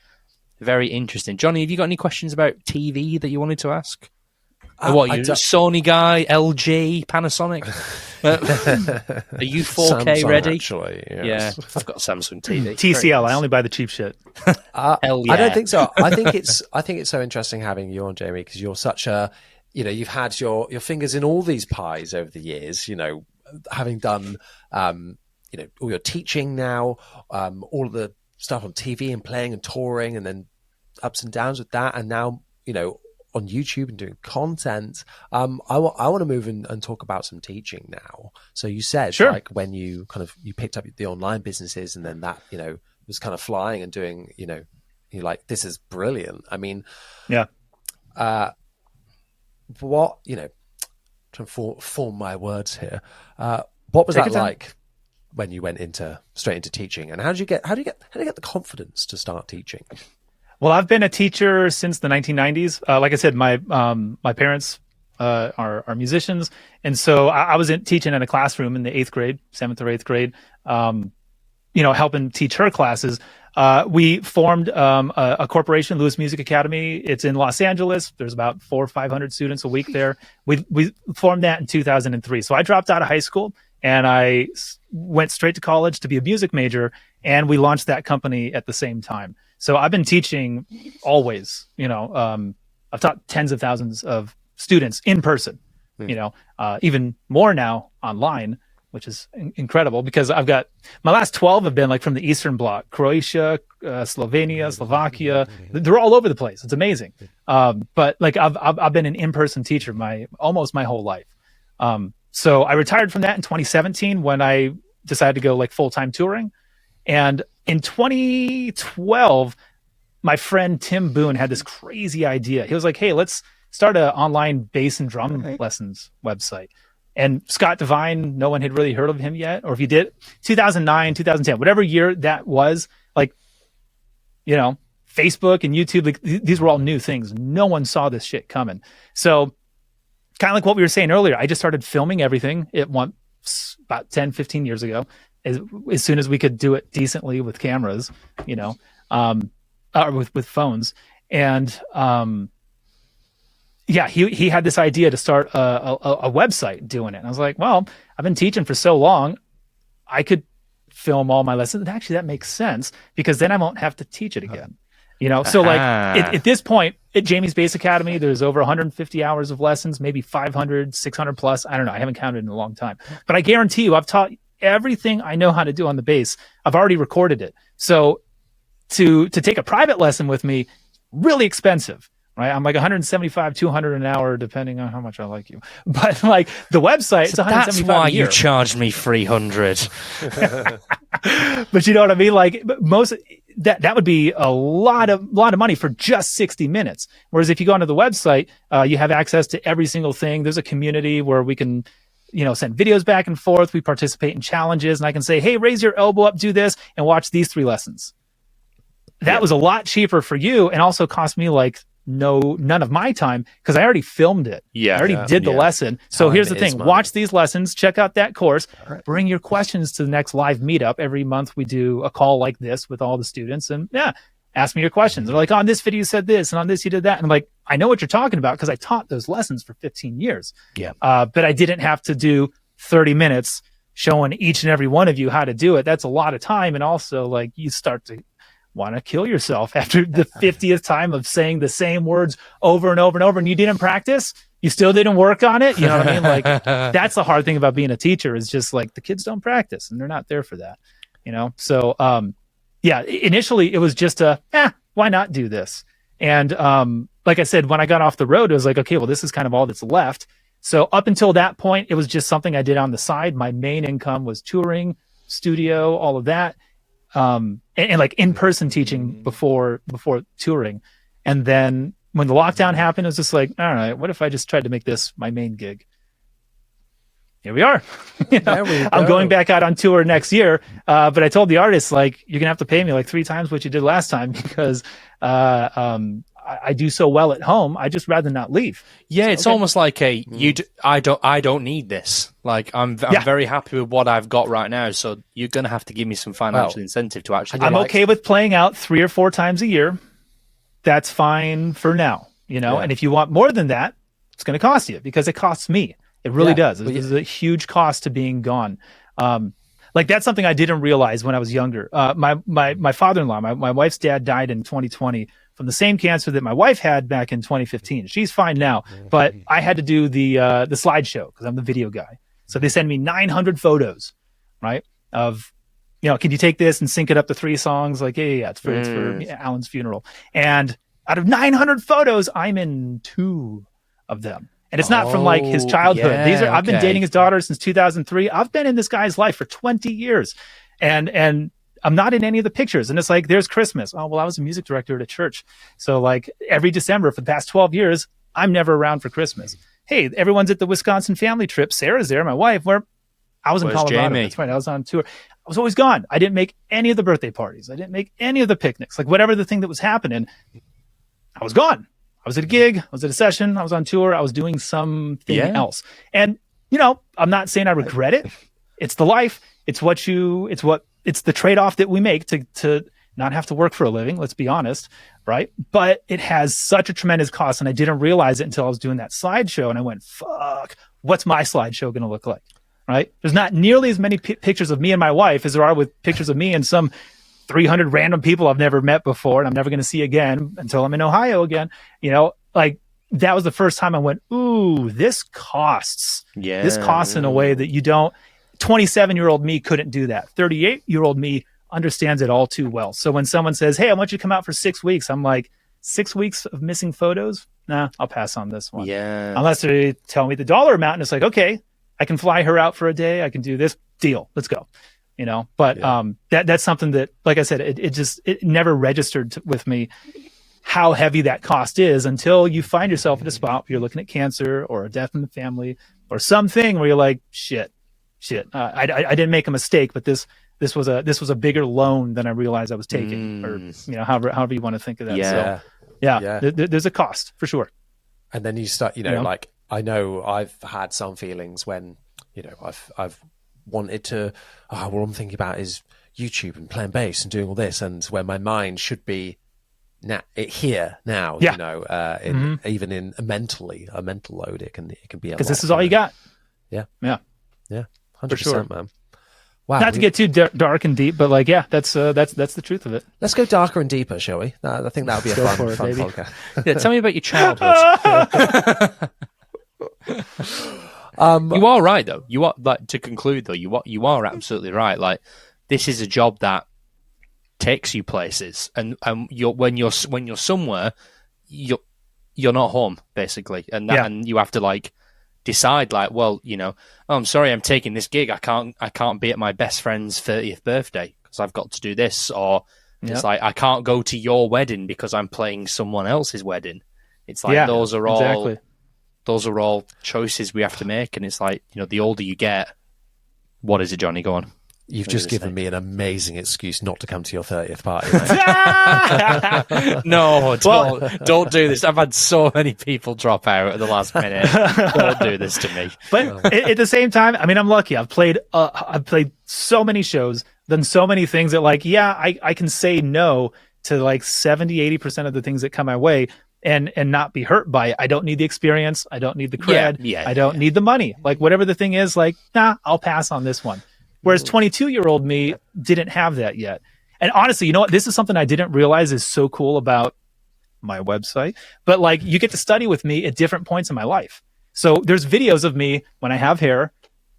very interesting. Johnny, have you got any questions about TV that you wanted to ask? What are you, a Sony guy, LG, Panasonic? Are you 4K Samsung, ready? Actually, yes. Yeah, I've got a Samsung TV. TCL. I only buy the cheap shit. Hell yeah. I don't think so. I think it's so interesting having you on, Jayme, because you're such a, you've had your fingers in all these pies over the years. Having done, all your teaching now, all of the stuff on TV and playing and touring, and then ups and downs with that, and now on YouTube and doing content. I want to move and talk about some teaching now. So you said, like, when you picked up the online businesses, and then that, was kind of flying and doing, you're like, this is brilliant. I mean, what, trying to form my words here. What was that like when you went straight into teaching, and how did you get the confidence to start teaching? Well, I've been a teacher since the 1990s. Like I said, my parents are musicians, and so I was teaching in a classroom in the 8th grade, 7th or 8th grade, helping teach her classes. We formed a corporation, Lewis Music Academy. It's in Los Angeles. There's about 400 or 500 students a week there. We formed that in 2003. So I dropped out of high school, and I went straight to college to be a music major, and we launched that company at the same time. So I've been teaching always. I've taught tens of thousands of students in person, even more now online, which is incredible, because I've got my last 12 have been like from the Eastern Bloc, Croatia, Slovenia, Slovakia. They're all over the place. It's amazing. But like I've been an in-person teacher almost my whole life. So I retired from that in 2017 when I decided to go like full-time touring. And in 2012, my friend Tim Boone had this crazy idea. He was like, hey, let's start an online bass and drum lessons website. And Scott Devine, no one had really heard of him yet. Or if you did, 2009, 2010, whatever year that was, like, Facebook and YouTube, like, these were all new things. No one saw this shit coming. So kind of like what we were saying earlier, I just started filming everything about 10, 15 years ago. As soon as we could do it decently with cameras, or with phones. And he had this idea to start a website doing it. And I was like, well, I've been teaching for so long, I could film all my lessons. And actually, that makes sense, because then I won't have to teach it again. So like at this point at Jayme's Bass Academy, there's over 150 hours of lessons, maybe 500, 600 plus. I don't know. I haven't counted in a long time, but I guarantee you I've taught everything I know how to do on the bass. I've already recorded it. So to take a private lesson with me, really expensive, right? I'm like 175, 200 an hour, depending on how much I like you. But like the website, it's 175 that's why a year. you charged me 300. But you know what I mean? Like most that would be a lot of money for just 60 minutes. Whereas if you go onto the website, you have access to every single thing. There's a community where we can, send videos back and forth. We participate in challenges, and I can say, hey, raise your elbow up, do this, and watch these 3 lessons. That was a lot cheaper for you, and also cost me like none of my time because I already filmed it. I already did the lesson. So here's the thing: watch these lessons, check out that course, bring your questions to the next live meetup. Every month we do a call like this with all the students, and ask me your questions. They're like, on this video you said this, and on this you did that, and I'm like, I know what you're talking about because I taught those lessons for 15 years. But I didn't have to do 30 minutes showing each and every one of you how to do it. That's a lot of time, and also like you start to want to kill yourself after the 50th time of saying the same words over and over and over, and you didn't practice, you still didn't work on it. You know what I mean? Like that's the hard thing about being a teacher is just like the kids don't practice and they're not there for that, So, initially it was just why not do this? And, like I said, when I got off the road, it was like, okay, well, this is kind of all that's left. So up until that point, it was just something I did on the side. My main income was touring, studio, all of that. And like in-person teaching before touring. And then when the lockdown happened, it was just like, all right, what if I just tried to make this my main gig? Here we are. I'm going back out on tour next year. But I told the artists, like, you're going to have to pay me like 3 times what you did last time because, I do so well at home. I just rather not leave. Yeah, so, it's almost like I don't need this. Like I'm very happy with what I've got right now. So you're going to have to give me some financial incentive to actually. I'm okay with playing out 3 or 4 times a year. That's fine for now, And if you want more than that, it's going to cost you because it costs me. It really does. There's a huge cost to being gone. Like that's something I didn't realize when I was younger. My father-in-law, my wife's dad died in 2020 from the same cancer that my wife had back in 2015. She's fine now, but I had to do the slideshow because I'm the video guy. So they send me 900 photos, right? Of, can you take this and sync it up to 3 songs? Like, yeah, it's for Alan's funeral. And out of 900 photos, I'm in 2 of them. And it's not from like his childhood. I've been dating his daughter since 2003. I've been in this guy's life for 20 years. And I'm not in any of the pictures. And it's like, there's Christmas. Oh, well, I was a music director at a church. So like every December for the past 12 years, I'm never around for Christmas. Hey, everyone's at the Wisconsin family trip. Sarah's there, my wife, where I was in Colorado. Jayme? That's right. I was on tour. I was always gone. I didn't make any of the birthday parties. I didn't make any of the picnics. Like whatever the thing that was happening, I was gone. I was at a gig. I was at a session. I was on tour. I was doing something else. And, I'm not saying I regret it. It's the life. It's the trade-off that we make to not have to work for a living. Let's be honest. Right. But it has such a tremendous cost. And I didn't realize it until I was doing that slideshow. And I went, fuck, what's my slideshow going to look like? Right. There's not nearly as many pictures of me and my wife as there are with pictures of me and some 300 random people I've never met before and I'm never going to see again until I'm in Ohio again. Like that was the first time I went, ooh, this costs. Yeah. This costs in a way that you don't. 27-year-old me couldn't do that. 38-year-old me understands it all too well. So when someone says, hey, I want you to come out for 6 weeks, I'm like, 6 weeks of missing photos? Nah, I'll pass on this one. Yeah. Unless they tell me the dollar amount and it's like, okay, I can fly her out for a day. I can do this deal. Let's go. But that's something that, like I said, it never registered with me how heavy that cost is until you find yourself at a spot where you're looking at cancer or a death in the family or something where you're like, shit. I didn't make a mistake, but this was a bigger loan than I realized I was taking, or however you want to think of that. Yeah. So, there's a cost for sure. And then you start, like I know I've had some feelings when I've wanted to. What I'm thinking about is YouTube and playing bass and doing all this, and where my mind should be here now. Even in a mental load, it can be because this is all you got. Yeah. 100%, man. Wow. Not to get too dark and deep, but like, yeah, that's the truth of it. Let's go darker and deeper, shall we? I think that would be a fun podcast. Yeah, tell me about your childhood. You are right, though. You are, like, to conclude, though, you are absolutely right. Like, this is a job that takes you places, and when you're somewhere, you're not home, basically, and you have to like decide, like, well, oh, I'm sorry, I'm taking this gig. I can't be at my best friend's 30th birthday because I've got to do this, or it's like I can't go to your wedding because I'm playing someone else's wedding. It's like those are all choices we have to make, and it's like, the older you get. What is it, Johnny? Go on. You've just given me an amazing excuse not to come to your 30th party. No, don't do this. I've had so many people drop out at the last minute. Don't do this to me. But at the same time, I mean, I'm lucky. I've played so many shows, done so many things that, like, I can say no to like 70-80% of the things that come my way and not be hurt by it. I don't need the experience. I don't need the cred. I don't need the money. Like, whatever the thing is, like, I'll pass on this one. Whereas 22-year-old me didn't have that yet. And honestly, you know what? This is something I didn't realize is so cool about my website. But like, you get to study with me at different points in my life. So there's videos of me when I have hair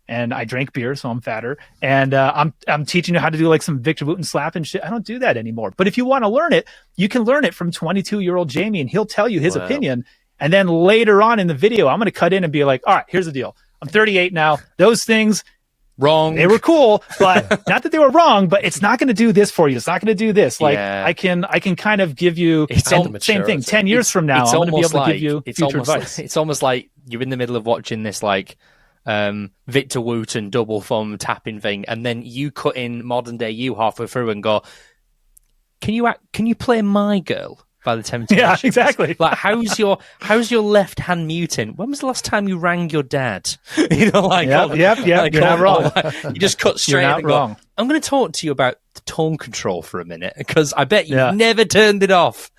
and I drink beer, so I'm fatter. And I'm teaching you how to do like some Victor Wooten slap and shit. I don't do that anymore. But if you want to learn it, you can learn it from 22-year-old Jayme, and he'll tell you his opinion. And then later on in the video, I'm going to cut in and be like, all right, here's the deal. I'm 38 now. Those things... wrong. They were cool, but not that they were wrong, but it's not going to do this for you. It's not going to do this. Like, I can kind of give you same thing. 10 years from now, I'm going to be able to give you future advice. It's almost like you're in the middle of watching this like Victor Wooten double thumb tapping thing, and then you cut in modern day you halfway through and go, can you play My Girl by the Temptations? Yeah, exactly. Like, how's your left hand muting? When was the last time you rang your dad? Like, like, you're not wrong. You just cut straight in and go, I'm going to talk to you about the tone control for a minute, because I bet you never turned it off.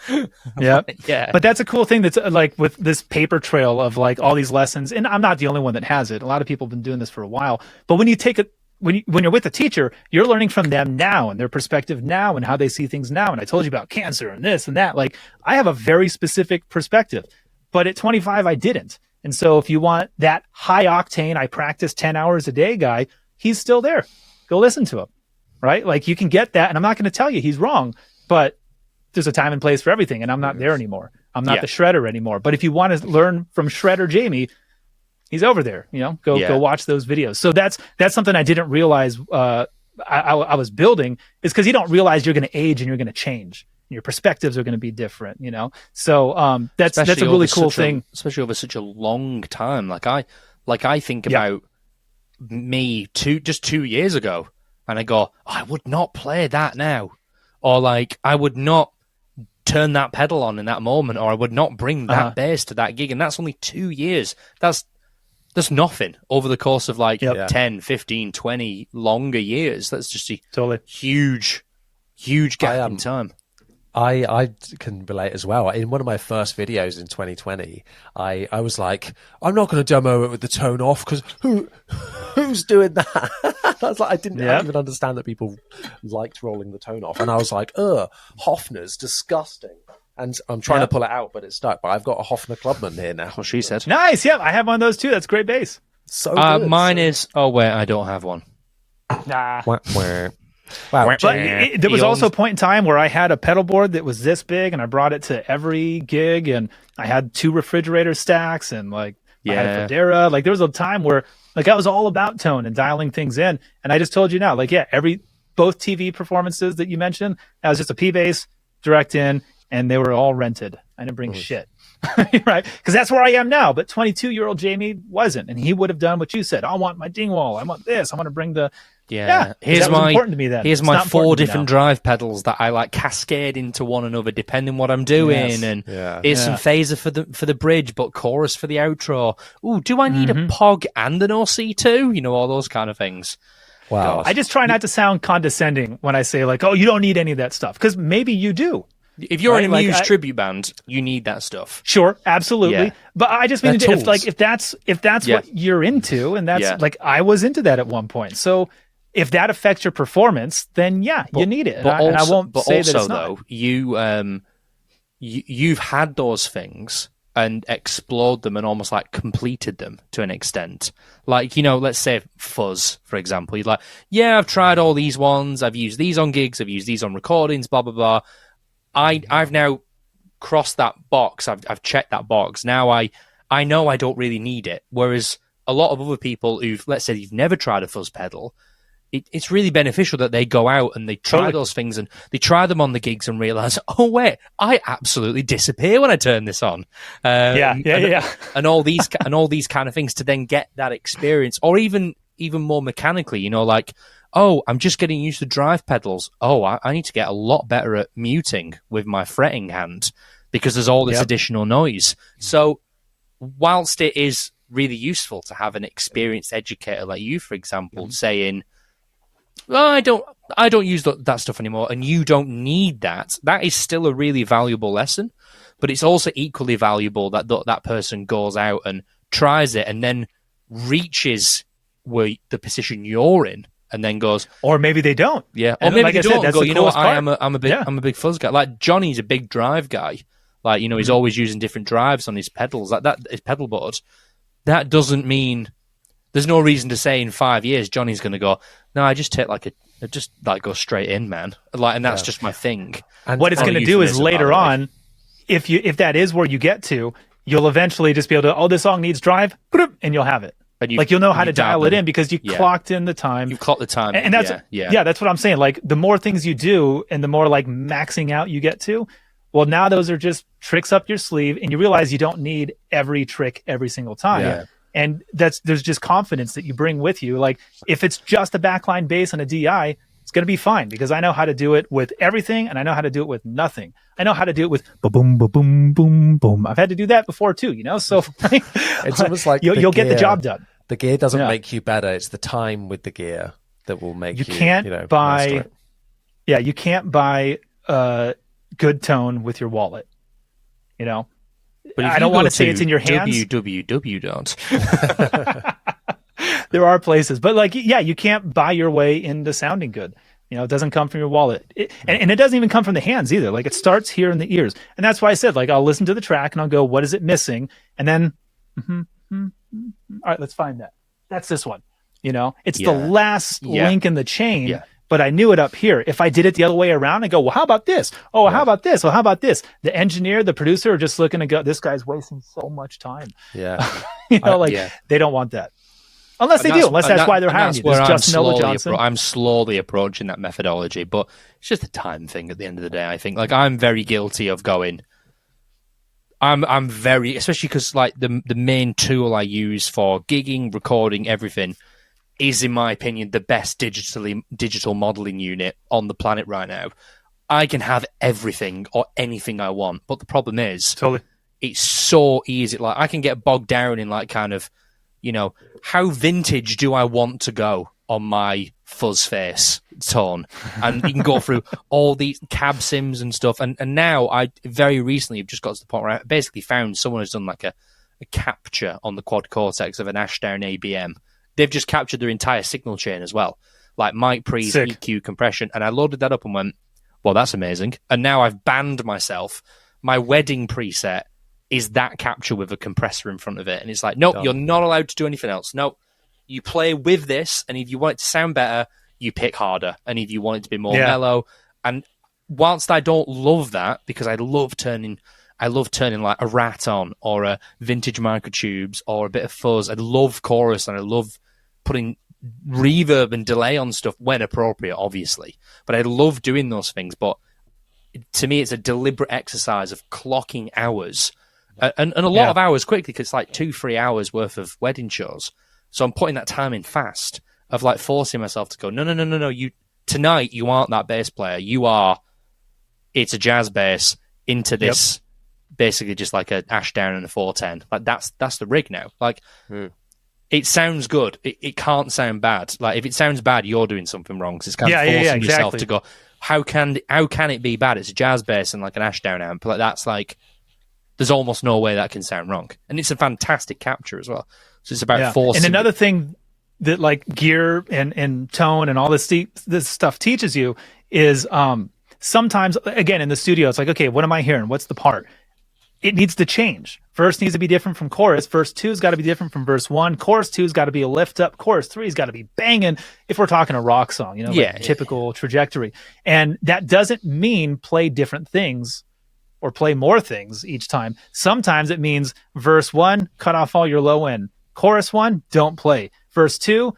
Yeah. But that's a cool thing that's like with this paper trail of like all these lessons. And I'm not the only one that has it. A lot of people have been doing this for a while. But when you take it, when you're with a teacher, you're learning from them now and their perspective now and how they see things now. And I told you about cancer and this and that. Like, I have a very specific perspective, but at 25, I didn't. And so if you want that high octane, I practice 10 hours a day guy, he's still there. Go listen to him, right? Like, you can get that. And I'm not going to tell you he's wrong, but there's a time and place for everything. And I'm not there anymore. I'm not the shredder anymore. But if you want to learn from Shredder Jayme, he's over there, go watch those videos. So that's something I didn't realize I was building, is because you don't realize you're going to age and you're going to change. Your perspectives are going to be different, So that's a really cool thing, especially over such a long time. Like I think about me just 2 years ago, and I go, I would not play that now, or like I would not turn that pedal on in that moment, or I would not bring that bass to that gig, and that's only 2 years. That's nothing over the course of like 10, 15, 20 longer years. That's just a huge gap in time. I can relate as well. In one of my first videos in 2020, I was like, I'm not going to demo it with the tone off, because who's doing that? I was like, I didn't even understand that people liked rolling the tone off. And I was like, Hofner's disgusting. And I'm trying to pull it out, but it's stuck. But I've got a Hofner Clubman here now. What she said. Nice. Yeah, I have one of those too. That's great bass. So good. Mine is. Oh wait, I don't have one. Nah. Wow. But there was also a point in time where I had a pedal board that was this big, and I brought it to every gig, and I had 2 refrigerator stacks, and like I had a Federa. Like, there was a time where like I was all about tone and dialing things in. And I just told you now, like, both TV performances that you mentioned, that was just a P bass direct in. And they were all rented. I didn't bring shit, right? Because that's where I am now. But 22-year-old Jayme wasn't, and he would have done what you said. I want my Dingwall. I want this. I want to bring the Here's my important to me then. Here's my 4 different drive pedals that I like cascade into one another depending what I'm doing. And here's some phaser for the bridge, but chorus for the outro. Ooh, do I need a POG and an OC too? All those kind of things. Wow. God. I just try not to sound condescending when I say like, oh, you don't need any of that stuff, because maybe you do. If you're in a Muse tribute band, you need that stuff. Sure, absolutely. Yeah. But I just mean if that's what you're into, and that's like I was into that at one point. So if that affects your performance, then you need it. And I won't say that it's not. Though, you've had those things and explored them and almost like completed them to an extent. Like, let's say fuzz, for example. You're like, yeah, I've tried all these ones. I've used these on gigs. I've used these on recordings, blah, blah, blah. I've now crossed that box. I've checked that box. Now I know I don't really need it. Whereas a lot of other people let's say you've never tried a fuzz pedal, it's really beneficial that they go out and they try those things and they try them on the gigs and realize, oh wait, I absolutely disappear when I turn this on. And all these kind of things to then get that experience, or even more mechanically, like, oh, I'm just getting used to drive pedals. Oh, I need to get a lot better at muting with my fretting hand because there's all this additional noise. So whilst it is really useful to have an experienced educator like you, for example, saying, well, I don't use that stuff anymore, and you don't need that. That is still a really valuable lesson, but it's also equally valuable that that person goes out and tries it and then reaches the position you're in, and then goes, or maybe they don't. Yeah, or maybe they don't. Go, you know what? I'm a big fuzz guy. Like Johnny's a big drive guy. Like, he's always using different drives on his pedals, like that, his pedal board. That doesn't mean there's no reason to say in 5 years Johnny's going to go, no, I just take go straight in, man. Like, and that's just my thing. And what it's going to do is later on, if that is where you get to, you'll eventually just be able to, this song needs drive, and you'll have it. You'll know how to dial it in because you clocked in the time. You've clocked the time. And that's, that's what I'm saying. Like, the more things you do and the more like maxing out you get to, well, now those are just tricks up your sleeve, and you realize you don't need every trick every single time. Yeah. And there's just confidence that you bring with you. Like, if it's just a backline bass and a DI, it's going to be fine because I know how to do it with everything, and I know how to do it with nothing. I know how to do it with boom, boom, boom, boom. I've had to do that before too, So it's almost like you'll get the job done. The gear doesn't make you better; it's the time with the gear that will make you. You can't buy. Yeah, you can't buy good tone with your wallet. But I don't want to say it's in your hands. Don't. There are places, but you can't buy your way into sounding good. It doesn't come from your wallet, and it doesn't even come from the hands either. Like, it starts here in the ears, and that's why I said, I'll listen to the track and I'll go, what is it missing? And then, all right, let's find that. That's this one. It's the last link in the chain. Yeah. But I knew it up here. If I did it the other way around, I go, well, how about this? Oh, how about this? Well, how about this? The engineer, the producer are just looking to go, this guy's wasting so much time. Yeah. They don't want that. Unless they do, unless that's why they're hiring you. There's Justin Miller Johnson. I'm slowly approaching that methodology, but it's just a time thing at the end of the day, I think. I'm very guilty of going, I'm very, especially because the main tool I use for gigging, recording, everything is, in my opinion, the best digital modeling unit on the planet right now. I can have everything or anything I want, but the problem is, it's so easy. I can get bogged down in kind of, how vintage do I want to go on my fuzz face tone? And you can go through all these cab sims and stuff. And now I very recently have just got to the point where I basically found someone who's done a capture on the quad cortex of an Ashdown ABM. They've just captured their entire signal chain as well, like mic pre's, EQ, compression. And I loaded that up and went, well, that's amazing. And now I've banned myself. My wedding preset is that capture with a compressor in front of it. And it's like, nope, you're not allowed to do anything else. Nope. You play with this, and if you want it to sound better, you pick harder. And if you want it to be more mellow. And whilst I don't love that, because I love turning like a rat on, or a vintage microtubes, or a bit of fuzz. I love chorus, and I love putting reverb and delay on stuff when appropriate, obviously. But I love doing those things. But to me, it's a deliberate exercise of clocking hours, and a lot of hours quickly, because it's 2-3 hours worth of wedding shows. So I'm putting that time in fast, of forcing myself to go, no. Tonight you aren't that bass player. It's a jazz bass into this. Basically just like a Ashdown and a 410. That's the rig now. It sounds good. It can't sound bad. If it sounds bad, you're doing something wrong, because it's kind of forcing yourself to go, how can it be bad? It's a jazz bass and an Ashdown amp. That's there's almost no way that can sound wrong. And it's a fantastic capture as well. So it's about forcing. And another thing that like gear and tone and all this stuff teaches you is sometimes, again, in the studio, it's like, okay, what am I hearing? What's the part? It needs to change. Verse needs to be different from chorus. Verse 2's got to be different from verse 1. Chorus 2's got to be a lift up. Chorus 3's got to be banging if we're talking a rock song, typical trajectory. And that doesn't mean play different things or play more things each time. Sometimes it means verse 1, cut off all your low end. Chorus 1, don't play. Verse 2,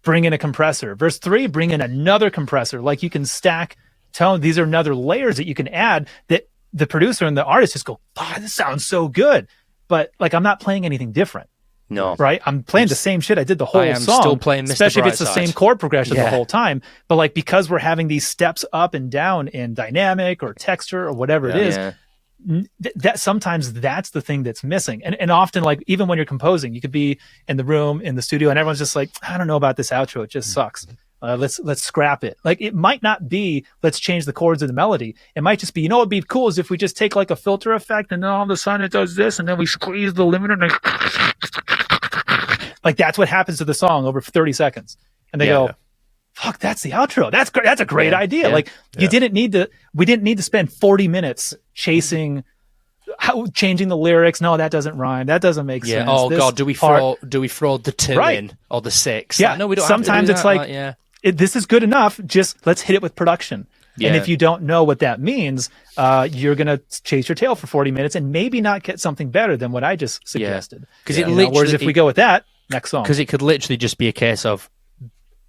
bring in a compressor. Verse 3, bring in another compressor. Like you can stack tone. These are another layers that you can add that the producer and the artist just go, this sounds so good. But like, I'm not playing anything different. No. Right? I'm playing the same shit I did the whole song. Still playing Mr. Especially if it's the Brightside. same chord progression the whole time. But like, because we're having these steps up and down in dynamic or texture or whatever it is, that sometimes that's the thing that's missing. And often, like, even when you're composing, you could be in the room, in the studio, and everyone's just like, I don't know about this outro. It just sucks. Let's scrap it. Like, it might not be, let's change the chords of the melody. It might just be, what'd be cool is if we just take like a filter effect and then all of a sudden it does this and then we squeeze the limiter and like that's what happens to the song over 30 seconds. And they go, fuck, that's the outro. That's great. That's a great idea. Like we didn't need to spend 40 minutes chasing changing the lyrics. No, that doesn't rhyme. That doesn't make sense. Oh God, do we throw the 2 in or the 6? Yeah. No, we don't. Sometimes it's like, this is good enough. Just let's hit it with production. Yeah. And if you don't know what that means, you're going to chase your tail for 40 minutes and maybe not get something better than what I just suggested. Whereas if we go with that, next song. Because it could literally just be a case of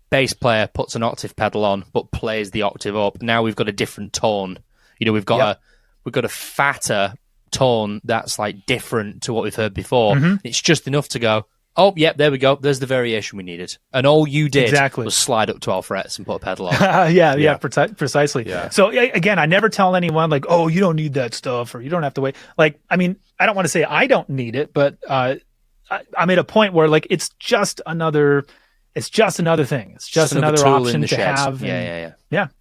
bass player puts an octave pedal on, but plays the octave up. Now we've got a different tone. We've got a fatter tone that's like different to what we've heard before. Mm-hmm. It's just enough to go, oh, yep, there we go. There's the variation we needed. And all you did was slide up 12 frets and put a pedal on. Precisely. Yeah. So again, I never tell anyone like, oh, you don't need that stuff or you don't have to wait. Like, I mean, I don't want to say I don't need it, but I'm at a point where like it's just another thing. It's just another option to have.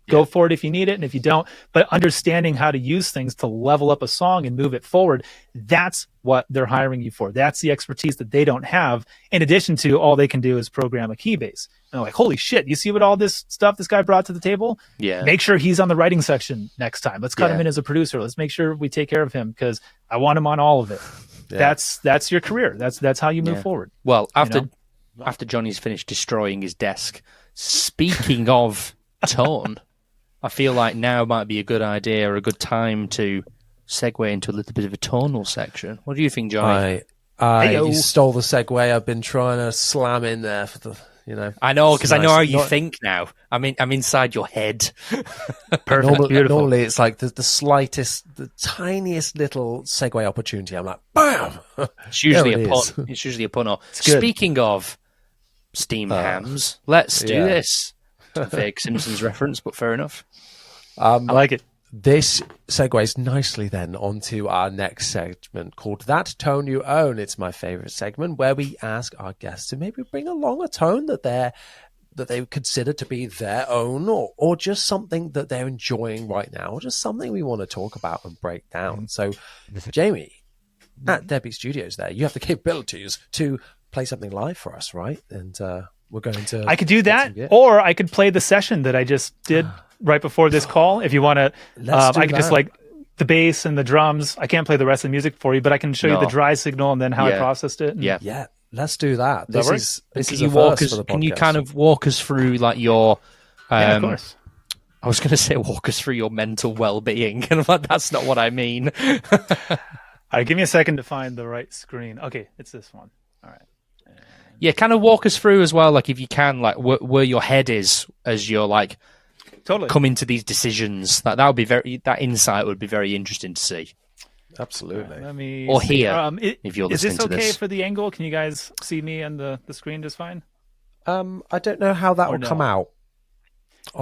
Go for it if you need it and if you don't. But understanding how to use things to level up a song and move it forward, that's what they're hiring you for. That's the expertise that they don't have. In addition to all they can do is program a key bass. And they're like, holy shit, you see what all this stuff this guy brought to the table? Yeah. Make sure he's on the writing section next time. Let's cut him in as a producer. Let's make sure we take care of him because I want him on all of it. Yeah. That's your career. That's how you move forward. Well, after Johnny's finished destroying his desk, speaking of tone, I feel like now might be a good idea or a good time to segue into a little bit of a tonal section. What do you think, Johnny? You stole the segue. I've been trying to slam in there for the, I know, because I know how you think now. I'm inside your head. Perfect. Normally it's like the slightest, the tiniest little segue opportunity. I'm like, bam! It's usually a pun. It's usually a pun. Speaking of steam hams, let's do this. Fake Simpsons reference, but fair enough. I like it. This segues nicely then onto our next segment called That Tone You Own. It's my favorite segment where we ask our guests to maybe bring along a tone that they consider to be their own or just something that they're enjoying right now or just something we want to talk about and break down. So, Jayme, at Debbie Studios there, you have the capabilities to play something live for us, right? And we're going to... I could do that, or I could play the session that I just did right before this call. If you want to, I could just like the bass and the drums. I can't play the rest of the music for you, but I can show you the dry signal and then how I processed it. Yeah, let's do that. This is a first for the podcast. Can you kind of walk us through like your... of course. I was going to say walk us through your mental well-being, and I'm like, that's not what I mean. All right, give me a second to find the right screen. Okay, it's this one. All right. Yeah, kind of walk us through as well, like if you can, like where your head is as you're like coming to these decisions. That would be that insight would be very interesting to see. Absolutely. Let me or hear if you're listening to this. Is this okay for the angle? Can you guys see me and the screen just fine? I don't know how that will come out.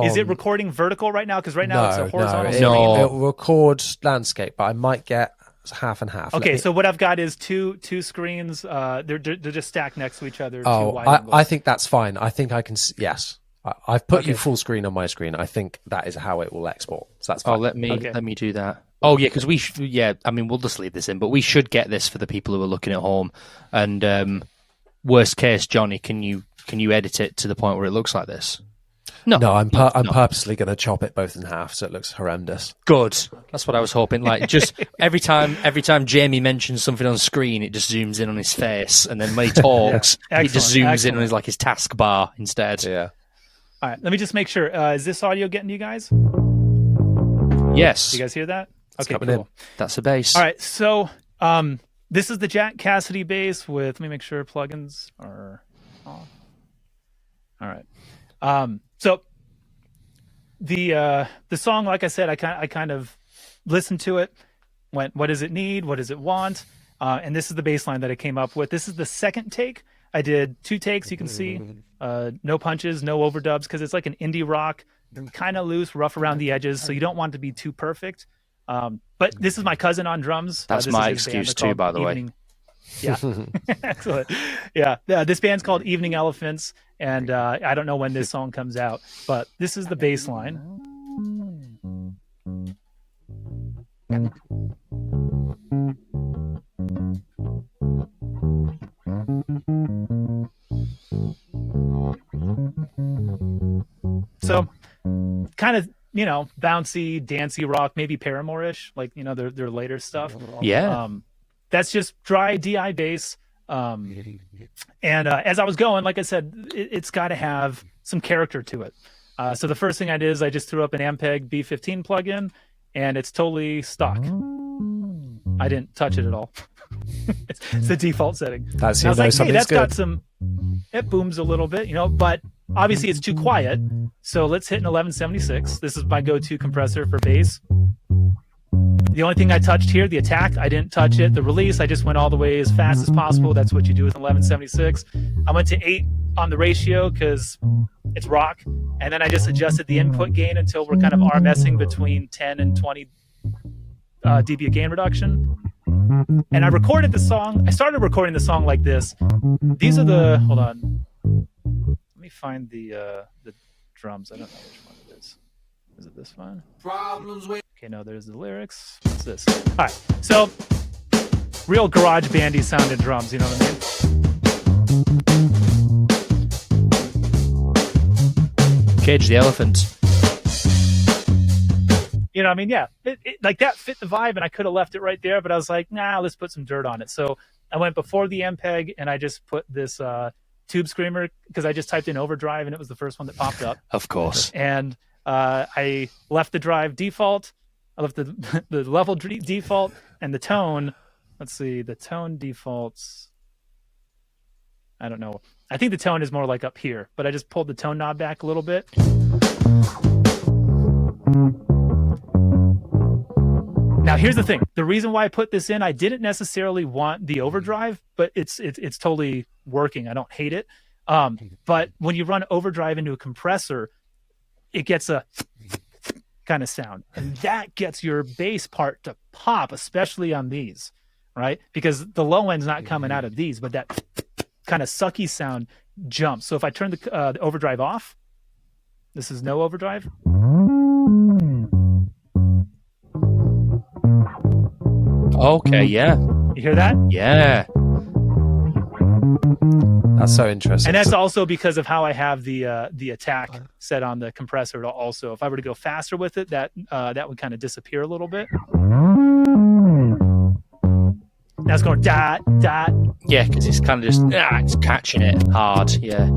Is it recording vertical right now? Because right now it's a horizontal screen. No, it will record landscape, but I might get half and half. Okay, so what I've got is two screens. They're just stacked next to each other. I think that's fine. I think I can. Yes, I've put you full screen on my screen. I think that is how it will export. So that's fine. Oh, let me do that. Oh yeah, because I mean, we'll just leave this in, but we should get this for the people who are looking at home. And worst case, Johnny, can you can you edit it to the point where it looks like this? No, I'm purposely going to chop it both in half so it looks horrendous. Good. That's what I was hoping. Like, just every time Jayme mentions something on screen, it just zooms in on his face, and then when he talks, it just zooms in on his his taskbar instead. Yeah. All right, let me just make sure. Is this audio getting to you guys? Yes. Do you guys hear that? It's Okay, coming cool. in. That's a bass. All right, so this is the Jack Cassidy bass with. Let me make sure plugins are off. All right. So the song, like I said, I kind of listened to it, went, what does it need? What does it want? And this is the bass line that I came up with. This is the second take. I did 2 takes. You can see no punches, no overdubs, because it's like an indie rock, kind of loose, rough around the edges. So you don't want it to be too perfect. But this is my cousin on drums. That's my excuse too, by the way. Yeah, excellent. Yeah, this band's called Evening Elephants, and I don't know when this song comes out, but this is the bass line. So, kind of, bouncy, dancey rock, maybe Paramore-ish, like, their later stuff. Yeah. That's just dry DI bass. And as I was going, like I said, it's got to have some character to it. So the first thing I did is I just threw up an Ampeg B15 plugin, and it's totally stock. I didn't touch it at all. It's the default setting. That's I was like, hey, that's good. got some. It booms a little bit, but obviously it's too quiet. So let's hit an 1176. This is my go-to compressor for bass. The only thing I touched here, the attack, I didn't touch it. The release, I just went all the way as fast as possible. That's what you do with an 1176. I went to 8 on the ratio because it's rock. And then I just adjusted the input gain until we're kind of RMSing between 10 and 20 dB of gain reduction. And I recorded the song. I started recording the song like this. These are the, hold on. Let me find the drums. I don't know which one it is. Is it this one? Okay, no, there's the lyrics. What's this? All right, so real garage bandy sounding drums, you know what I mean? Cage the Elephant. You know what I mean? Yeah, it like that fit the vibe, and I could have left it right there, but I was like, nah, let's put some dirt on it. So I went before the Ampeg, and I just put this Tube Screamer, because I just typed in overdrive, and it was the first one that popped up. Of course. And I left the drive default. I left the level default, and the tone. Let's see, the tone defaults. I don't know. I think the tone is more like up here, but I just pulled the tone knob back a little bit. Now, here's the thing. The reason why I put this in, I didn't necessarily want the overdrive, but it's totally working. I don't hate it. But when you run overdrive into a compressor, it gets a kind of sound, and that gets your bass part to pop, especially on these, right? Because the low end's not coming out of these, but that kind of sucky sound jumps. So if I turn the overdrive off, this is no overdrive. Okay, yeah. You hear that? Yeah. That's so interesting. And that's also because of how I have the attack set on the compressor. Also, if I were to go faster with it, that would kind of disappear a little bit. Now it's going dot dot. Yeah, because it's kind of just it's catching it hard. Yeah.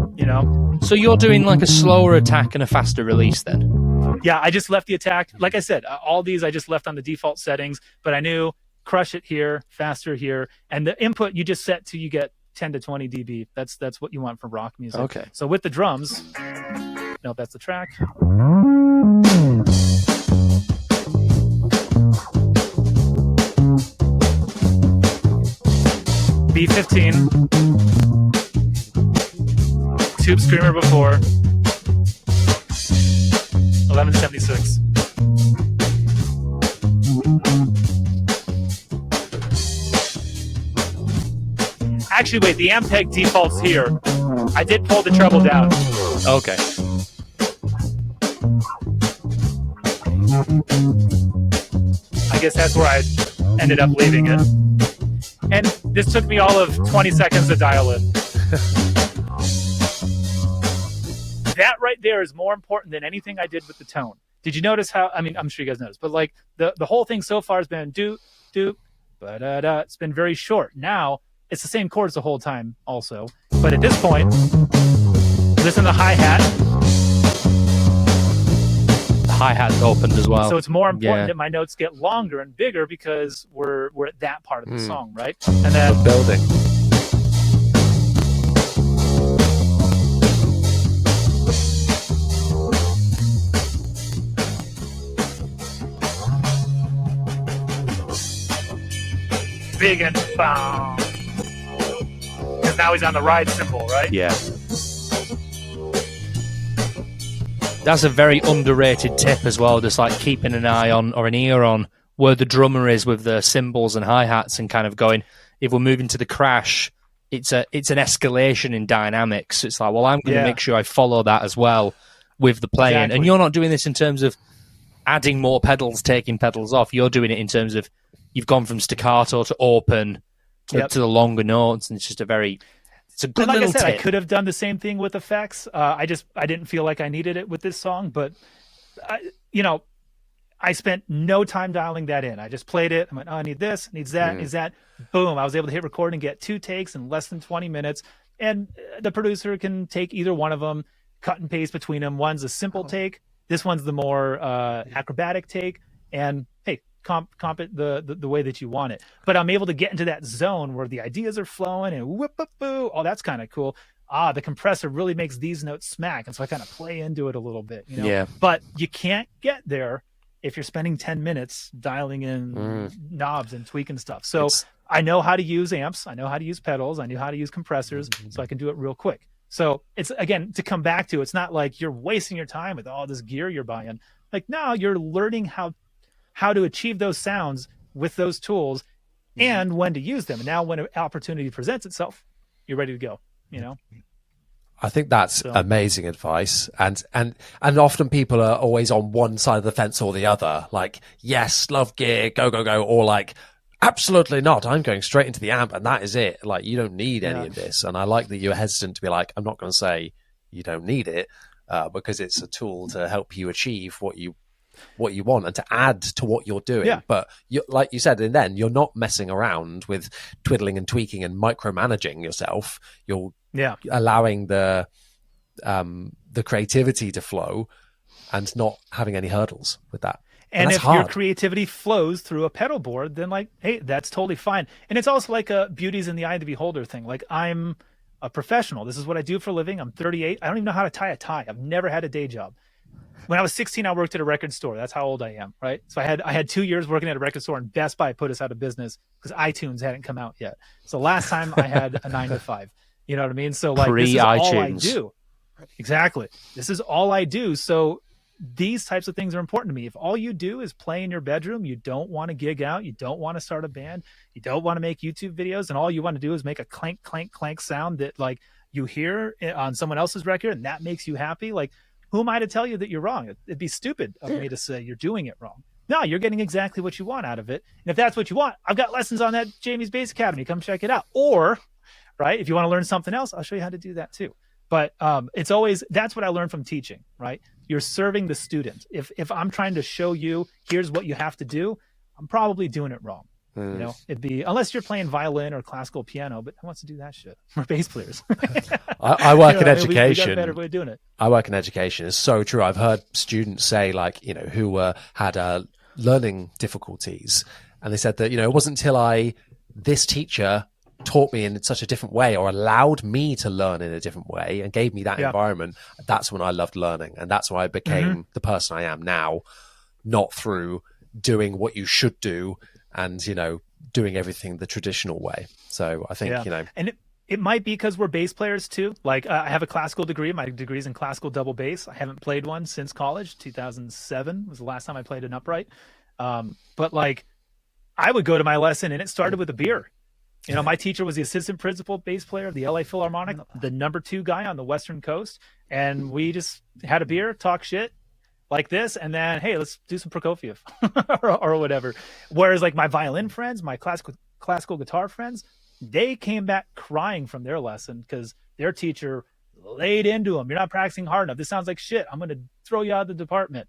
So you're doing like a slower attack and a faster release then? Yeah, I just left the attack. Like I said, all these I just left on the default settings, but I knew crush it here, faster here, and the input you just set to you get 10 to 20 dB. That's what you want for rock music. Okay. So with the drums, no, that's the track. B15, Tube Screamer before, 1176. Actually, wait, the Ampeg default's here. I did pull the treble down. Okay. I guess that's where I ended up leaving it. And this took me all of 20 seconds to dial in. that right there is more important than anything I did with the tone. Did you notice how, I mean, I'm sure you guys noticed, but like the whole thing so far has been do, ba-da-da. It's been very short. Now it's the same chords the whole time also. But at this point, listen to the hi-hat. The hi-hat's opened as well. So it's more important that my notes get longer and bigger because we're at that part of the song, right? And then the building. big and boom. Because now he's on the ride cymbal, right? Yeah. That's a very underrated tip as well, just like keeping an eye on or an ear on where the drummer is with the cymbals and hi-hats and kind of going, if we're moving to the crash, it's an escalation in dynamics. It's like, well, I'm going to make sure I follow that as well with the playing. Exactly. And you're not doing this in terms of adding more pedals, taking pedals off. You're doing it in terms of you've gone from staccato to open to the longer notes, and it's just it's a good like little I said, tip. I could have done the same thing with effects. I didn't feel like I needed it with this song, but I spent no time dialing that in. I just played it. I went, oh, I need this, needs that, needs that. Boom. I was able to hit record and get 2 takes in less than 20 minutes. And the producer can take either one of them, cut and paste between them. One's a simple take. This one's the more acrobatic take. And hey, comp it the way that you want it. But I'm able to get into that zone where the ideas are flowing and whoop, whoop, boo. Oh, that's kind of cool. The compressor really makes these notes smack. And so I kind of play into it a little bit, Yeah. But you can't get there if you're spending 10 minutes dialing in knobs and tweaking stuff. So I know how to use amps. I know how to use pedals. I know how to use compressors, so I can do it real quick. So it's, again, to come back to, it's not like you're wasting your time with all this gear you're buying. Like, no, you're learning how to achieve those sounds with those tools and when to use them. And now when an opportunity presents itself, you're ready to go, I think that's amazing advice. And often people are always on one side of the fence or the other. Like, yes, love gear, go, go, go. Or like, absolutely not. I'm going straight into the amp and that is it. Like, you don't need any of this. And I like that you're hesitant to be like, I'm not going to say you don't need it because it's a tool to help you achieve what you want and to add to what you're doing. Yeah. But like you said, and then you're not messing around with twiddling and tweaking and micromanaging yourself. You're allowing the creativity to flow and not having any hurdles with that. And if your creativity flows through a pedal board, then like, hey, that's totally fine. And it's also like a beauty's in the eye of the beholder thing. Like, I'm a professional. This is what I do for a living. I'm 38. I don't even know how to tie a tie. I've never had a day job. When I was 16, I worked at a record store. That's how old I am, right? So I had 2 years working at a record store, and Best Buy put us out of business because iTunes hadn't come out yet. So last time I had a 9 to 5. You know what I mean? So like, this is all I do. Exactly. This is all I do. So these types of things are important to me. If all you do is play in your bedroom, you don't want to gig out, you don't want to start a band, you don't want to make YouTube videos, and all you want to do is make a clank, clank, clank sound that like you hear on someone else's record, and that makes you happy. Like, who am I to tell you that you're wrong? It'd be stupid of me to say you're doing it wrong. No, you're getting exactly what you want out of it. And if that's what you want, I've got lessons on that Jayme's Bass Academy. Come check it out. Or, right, if you want to learn something else, I'll show you how to do that too. But it's always, that's what I learned from teaching, right? You're serving the student. If I'm trying to show you, here's what you have to do, I'm probably doing it wrong. It'd be, unless you're playing violin or classical piano, but who wants to do that shit? We're bass players. I work in education. We got a better way of doing it. I work in education. It's so true. I've heard students say, like, who had learning difficulties, and they said that, it wasn't until this teacher taught me in such a different way or allowed me to learn in a different way and gave me that environment. That's when I loved learning. And that's why I became the person I am now, not through doing what you should do and, doing everything the traditional way. So I think, And it might be because we're bass players too. Like, I have a classical degree. My degree's in classical double bass. I haven't played one since college. 2007 was the last time I played an upright. But like, I would go to my lesson and it started with a beer. My teacher was the assistant principal bass player of the LA Philharmonic, the number 2 guy on the Western Coast. And we just had a beer, talk shit like this. And then, hey, let's do some Prokofiev or whatever. Whereas like my violin friends, my classical guitar friends, they came back crying from their lesson because their teacher laid into them. You're not practicing hard enough. This sounds like shit. I'm going to throw you out of the department.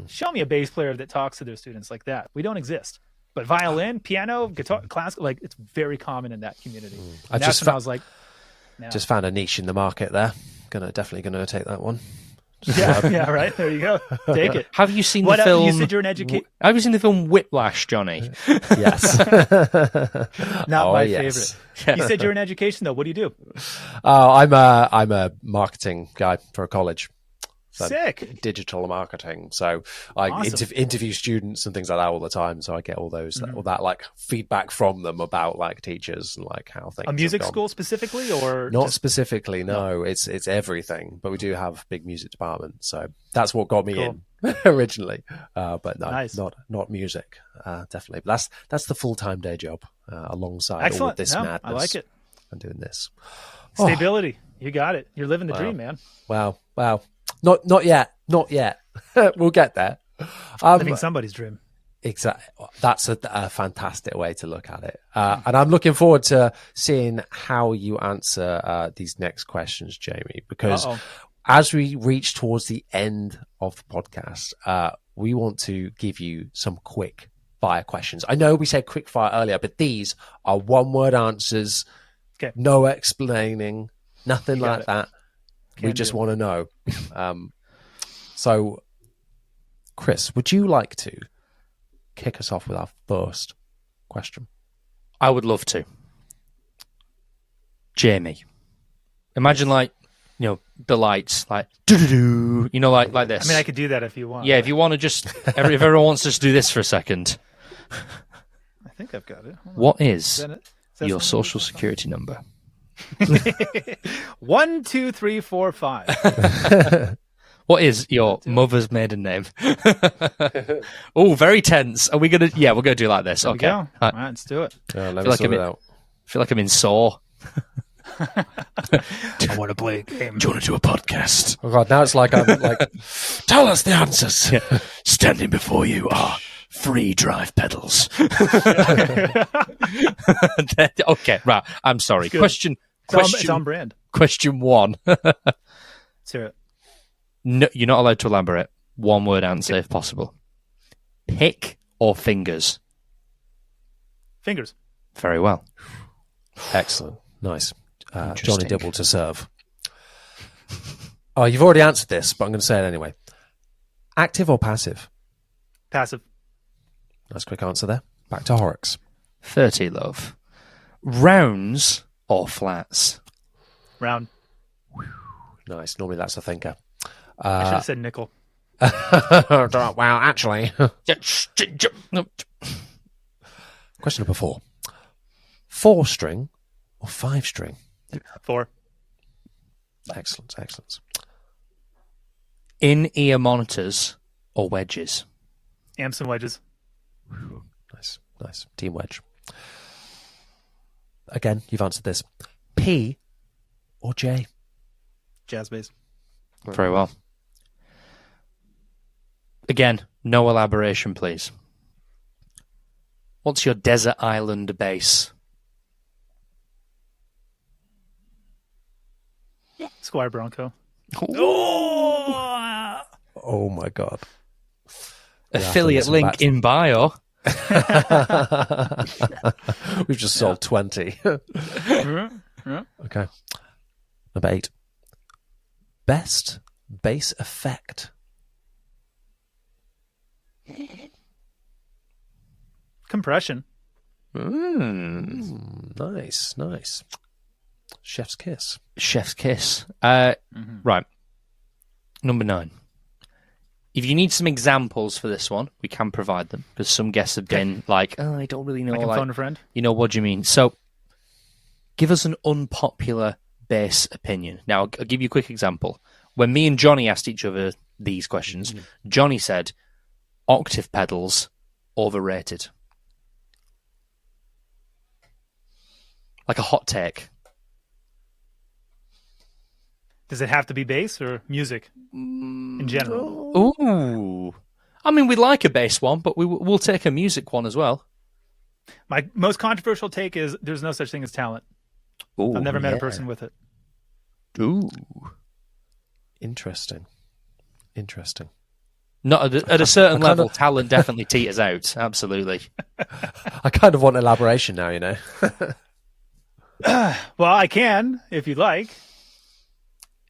Show me a bass player that talks to their students like that. We don't exist. But violin, piano, guitar, classical, like it's very common in that community. I was like, no. Just found a niche in the market there. Definitely gonna take that one. Yeah, right. There you go. Take it. Have you seen the film? You said you're an educator. Have you seen the film Whiplash, Johnny? Yes. Not my favorite. You said you're in education, though. What do you do? I'm a marketing guy for a college. So Sick. Digital marketing. So I interview students and things like that all the time. So I get all that like feedback from them about like teachers and like how things. A music school specifically, or not specifically? No, it's everything. But we do have a big music department, so that's what got me in originally. But no, not music. Definitely. But that's the full-time day job alongside all of this madness. I like it. I'm doing this. Stability. You got it. You're living the dream, man. Wow. Not yet. We'll get there. Living somebody's dream. Exactly. That's a fantastic way to look at it. And I'm looking forward to seeing how you answer these next questions, Jayme, because as we reach towards the end of the podcast, we want to give you some quick fire questions. I know we said quick fire earlier, but these are 1-word answers. Okay. No explaining, nothing like that. We just want to know. So, Chris, would you like to kick us off with our first question? I would love to. Jayme, imagine like, the lights, like, doo-doo-doo, like this. I mean, I could do that if you want. Yeah, if you want to just, if everyone wants us to do this for a second. I think I've got it. What is your social security number? 1, 2, 3, 4, 5. What is your mother's maiden name? Oh, very tense. Are we gonna? Yeah, we're gonna do like this. There okay, all right, let's do it. Let me sort it out. I feel like I'm in Saw. I want to play a game. Do you want to do a podcast? Oh God, now it's like I'm like, tell us the answers. Yeah. Standing before you are 3 drive pedals. Okay, right. I'm sorry. Question. It's on brand. Question 1. Let's hear it. No, you're not allowed to elaborate. 1-word answer if possible. Pick or fingers? Fingers. Very well. Excellent. Nice. Jonny Dibble to serve. Oh, you've already answered this, but I'm going to say it anyway. Active or passive? Passive. Nice quick answer there. Back to Horrocks. 30, love. Rounds or flats? Round. Nice. Normally that's a thinker. I should have said nickel. Well, actually. Question number 4. 4-string or 5-string? 4. Excellent. In-ear monitors or wedges? Amps and wedges. Nice. Team wedge. Again, you've answered this. P or J? Jazz bass. Very well. Again, no elaboration, please. What's your desert island bass? Squire Bronco. Oh my God. Affiliate link in bio. We've just sold 20. Okay. Number 8. Best bass effect. Compression. Nice. Chef's kiss. Right. Number 9. If you need some examples for this one, we can provide them, because some guests have been like, I don't really know. I can phone a friend. What do you mean? So, give us an unpopular bass opinion. Now, I'll give you a quick example. When me and Johnny asked each other these questions, Johnny said, octave pedals, overrated. Like a hot take. Does it have to be bass or music in general? Ooh. I mean, we like a bass one, but we'll take a music one as well. My most controversial take is there's no such thing as talent. Ooh, I've never met a person with it. Ooh. Interesting. Not at a certain level, talent definitely teeters out. Absolutely. I kind of want elaboration now, you know. Well, I can if you'd like.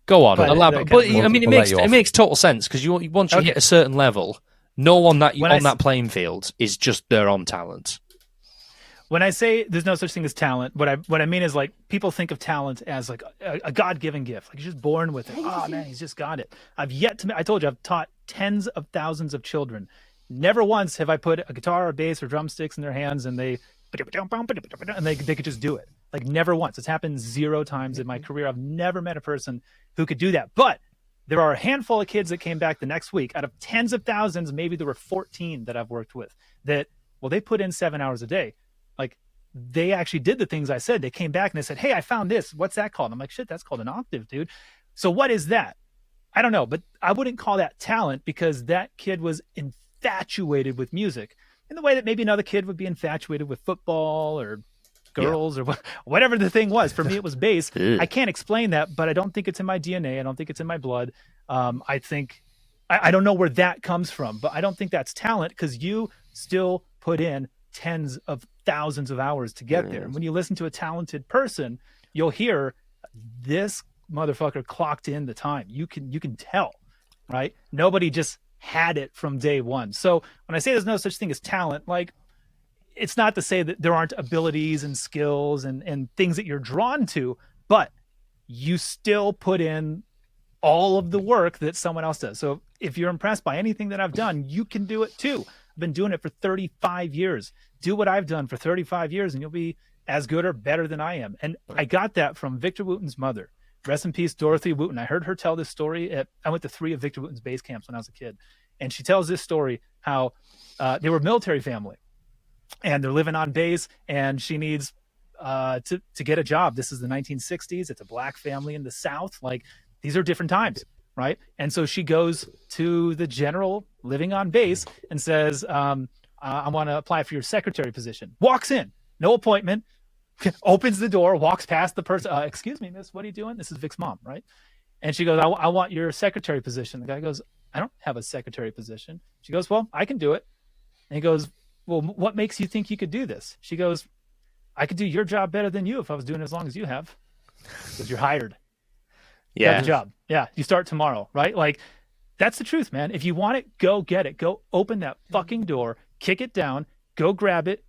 Go on, But elaborate. But I mean, it makes total sense because once you hit a certain level, no one on that playing field is just their own talent. When I say there's no such thing as talent, what I mean is like people think of talent as like a God-given gift, like you're just born with it. Oh man, he's just got it. I told you, I've taught tens of thousands of children. Never once have I put a guitar or bass or drumsticks in their hands and they could just do it. Like never once. It's happened 0 times in my career. I've never met a person who could do that. But there are a handful of kids that came back the next week out of tens of thousands. Maybe there were 14 that I've worked with that, well, they put in 7 hours a day. Like they actually did the things I said. They came back and they said, hey, I found this. What's that called? I'm like, shit, that's called an octave, dude. So what is that? I don't know, but I wouldn't call that talent because that kid was infatuated with music in the way that maybe another kid would be infatuated with football or girls or whatever the thing was. For me, it was bass. I can't explain that, but I don't think it's in my DNA. I don't think it's in my blood. I think, I don't know where that comes from, but I don't think that's talent because you still put in tens of thousands of hours to get there. And when you listen to a talented person, you'll hear this motherfucker clocked in the time. You can tell, right? Nobody just had it from day one. So when I say there's no such thing as talent, like it's not to say that there aren't abilities and skills and things that you're drawn to, but you still put in all of the work that someone else does. So if you're impressed by anything that I've done, you can do it too. I've been doing it for 35 years. Do what I've done for 35 years and you'll be as good or better than I am. And I got that from Victor Wooten's mother. Rest in peace, Dorothy Wooten. I heard her tell this story. I went to 3 of Victor Wooten's base camps when I was a kid. And she tells this story how they were a military family and they're living on base and she needs to get a job. This is the 1960s. It's a black family in the South. Like these are different times, right? And so she goes to the general living on base and says, I want to apply for your secretary position. Walks in, no appointment, opens the door, walks past the person. Excuse me, miss, what are you doing? This is Vic's mom, right? And she goes, I want your secretary position. The guy goes, I don't have a secretary position. She goes, well, I can do it. And he goes, well, what makes you think you could do this? She goes, I could do your job better than you if I was doing it as long as you have. Because you're hired. You got the job. Yeah, you start tomorrow, right? Like, that's the truth, man. If you want it, go get it. Go open that fucking door, kick it down, go grab it,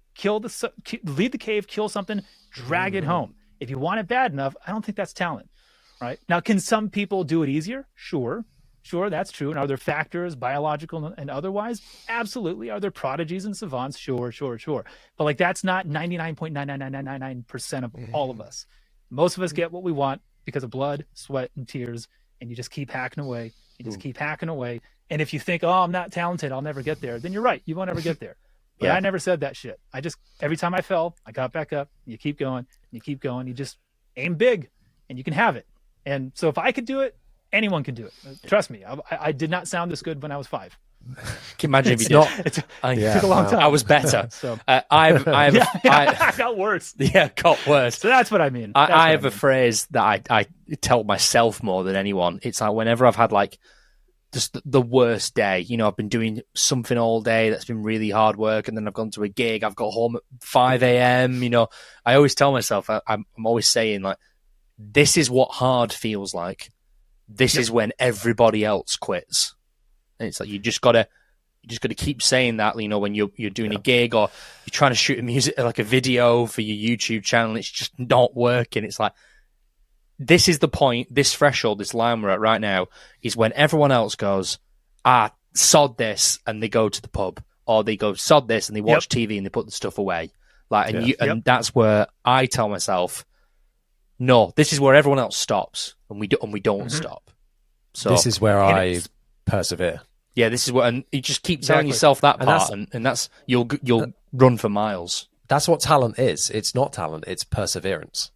leave the cave, kill something, drag it home. If you want it bad enough, I don't think that's talent, right? Now, can some people do it easier? Sure, that's true. And are there factors, biological and otherwise? Absolutely. Are there prodigies and savants? Sure. But like that's not 99.99999% of all of us. Most of us get what we want because of blood, sweat, and tears, and you just keep hacking away. Keep hacking away. And if you think, oh, I'm not talented, I'll never get there, then you're right. You won't ever get there. But I never said that shit. Every time I fell, I got back up. You keep going. You just aim big and you can have it. And so if I could do it, anyone can do it. Trust me. I did not sound this good when I was 5. Can you imagine if you did? It took a long time. I was better. So I got worse. Yeah, got worse. So that's what I mean. I have a phrase that I tell myself more than anyone. It's like whenever I've had like just the worst day, you know, I've been doing something all day that's been really hard work, and then I've gone to a gig. I've got home at 5 a.m. You know, I always tell myself, I'm always saying like, this is what hard feels like. This is when everybody else quits. And it's like you just gotta keep saying that, you know, when you're doing a gig or you're trying to shoot a video for your YouTube channel, it's just not working. It's like this is the point, this threshold, this line we're at right now is when everyone else goes, sod this, and they go to the pub, or they go sod this and they watch TV and they put the stuff away. Like and that's where I tell myself, no, this is where everyone else stops and we don't stop. So this is where I persevere. Yeah, this is what, and you just keep telling yourself that part, and that's you'll run for miles. That's what talent is. It's not talent; it's perseverance.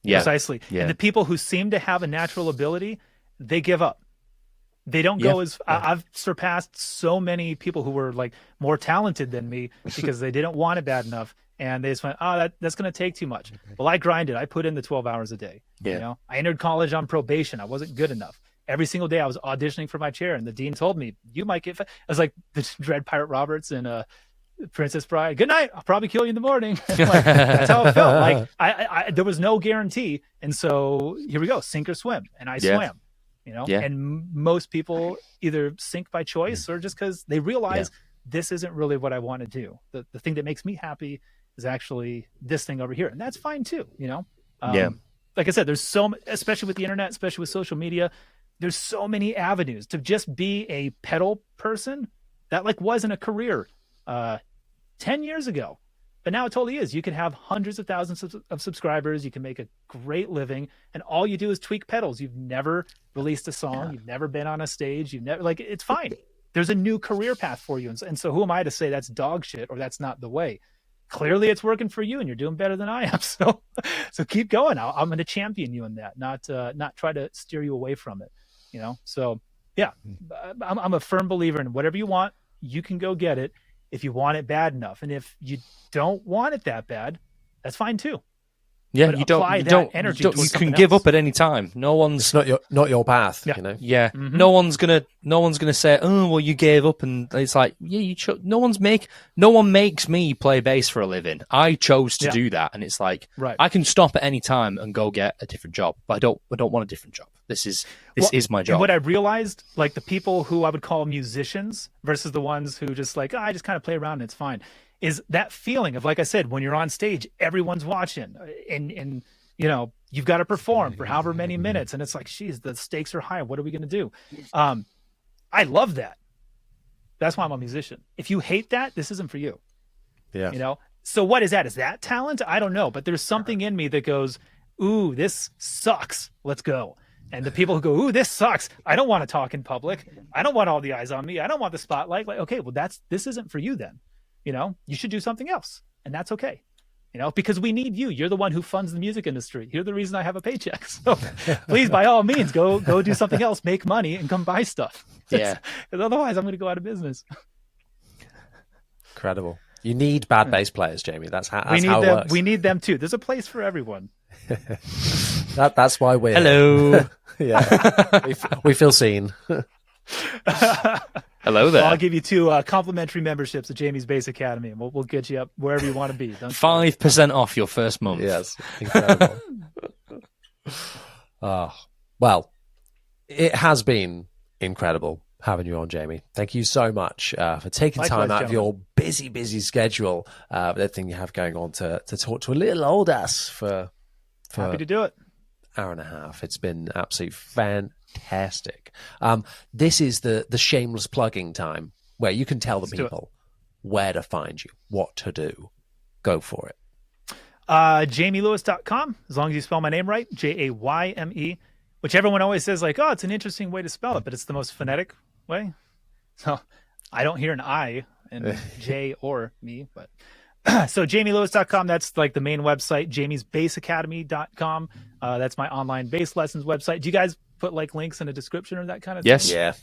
Yeah, precisely. Yeah. And the people who seem to have a natural ability, they give up. They don't go as. I've surpassed so many people who were like more talented than me because they didn't want it bad enough, and they just went, oh, that's going to take too much. Well, I grinded. I put in the 12 hours a day. Yeah. You know, I entered college on probation. I wasn't good enough. Every single day I was auditioning for my chair, and the dean told me, you might get, I was like the Dread Pirate Roberts and Princess Bride. Good night. I'll probably kill you in the morning. Like, that's how it felt. Like I there was no guarantee. And so here we go, sink or swim. And I swam, you know, and most people either sink by choice or just because they realize this isn't really what I want to do. The thing that makes me happy is actually this thing over here. And that's fine too, you know? Like I said, there's especially with the internet, especially with social media, there's so many avenues to just be a pedal person that like wasn't a career 10 years ago, but now it totally is. You can have hundreds of thousands of subscribers. You can make a great living, and all you do is tweak pedals. You've never released a song. You've never been on a stage. You've never, like, it's fine. There's a new career path for you. And so who am I to say that's dog shit or that's not the way? Clearly it's working for you and you're doing better than I am. So keep going. I'm going to champion you in that, not try to steer you away from it, you know? So yeah, I'm a firm believer in whatever you want, you can go get it if you want it bad enough. And if you don't want it that bad, that's fine too. Yeah, but you can give up at any time. No one's not your path. You know. Yeah, no one's gonna say, oh well, you gave up, and it's like, yeah, no one makes me play bass for a living. I chose to do that, and it's like, I can stop at any time and go get a different job, but I don't want a different job. This is my job. And what I realized, like the people who I would call musicians versus the ones who just like, I just kind of play around and it's fine, is that feeling of, like I said, when you're on stage, everyone's watching and you know, you've got to perform for however many minutes. And it's like, geez, the stakes are high. What are we going to do? I love that. That's why I'm a musician. If you hate that, this isn't for you. Yeah. You know? So what is that? Is that talent? I don't know. But there's something in me that goes, ooh, this sucks. Let's go. And the people who go, ooh, this sucks. I don't want to talk in public. I don't want all the eyes on me. I don't want the spotlight. Like, okay, well, this isn't for you then. You know, you should do something else, and that's okay. You know, because we need you. You're the one who funds the music industry. You're the reason I have a paycheck. So please, by all means, go do something else, make money, and come buy stuff. Yeah. Because otherwise, I'm going to go out of business. Incredible. You need bad bass players, Jayme. That's how it works. We need them too. There's a place for everyone. That's why we're hello. Yeah, we feel seen. Hello there. Well, I'll give you 2 complimentary memberships at Jayme's Bass Academy, and we'll get you up wherever you want to be. 5% off your first month. Yes, incredible. Well, it has been incredible having you on, Jayme. Thank you so much for taking time out of your busy schedule, with everything you have going on, to talk to a little old ass for happy to do it. Hour and a half. It's been absolutely fantastic. This is the shameless plugging time where you can tell the people where to find you, what to do. Go for it. JaymeLewis.com, as long as you spell my name right, Jayme, which everyone always says like, oh, it's an interesting way to spell it, but it's the most phonetic way. So I don't hear an I in J or me, but so JaymeLewis.com, that's like the main website. JaymesBassAcademy.com. That's my online bass lessons website. Do you guys put like links in the description or that kind of thing? Yes. Yeah.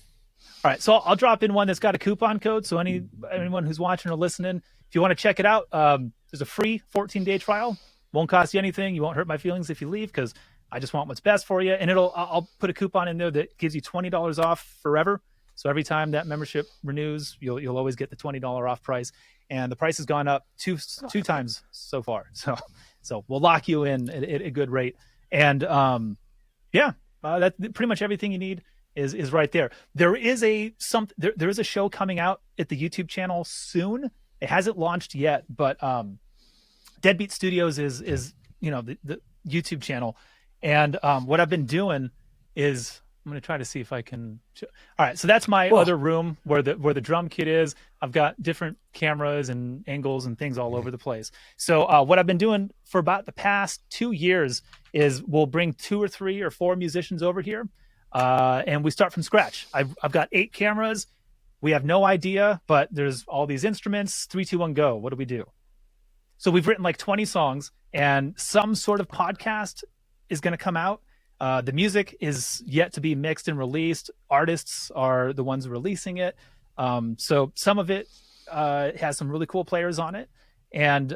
All right. So I'll drop in one that's got a coupon code. So anyone who's watching or listening, if you want to check it out, there's a free 14-day trial. Won't cost you anything. You won't hurt my feelings if you leave, because I just want what's best for you. And I'll put a coupon in there that gives you $20 off forever. So every time that membership renews, you'll always get the $20 off price. And the price has gone up two times so far. So we'll lock you in at a good rate. And that's pretty much everything you need is right there. There is there is a show coming out at the YouTube channel soon. It hasn't launched yet, but Deadbeat Studios is the YouTube channel. And what I've been doing is, I'm going to try to see if I can. All right. So that's my other room where the drum kit is. I've got different cameras and angles and things all over the place. So what I've been doing for about the past 2 years is we'll bring 2 or 3 or 4 musicians over here. And we start from scratch. I've got 8 cameras. We have no idea, but there's all these instruments. 3, 2, 1, go. What do we do? So we've written like 20 songs, and some sort of podcast is going to come out. The music is yet to be mixed and released. Artists are the ones releasing it. So some of it has some really cool players on it. And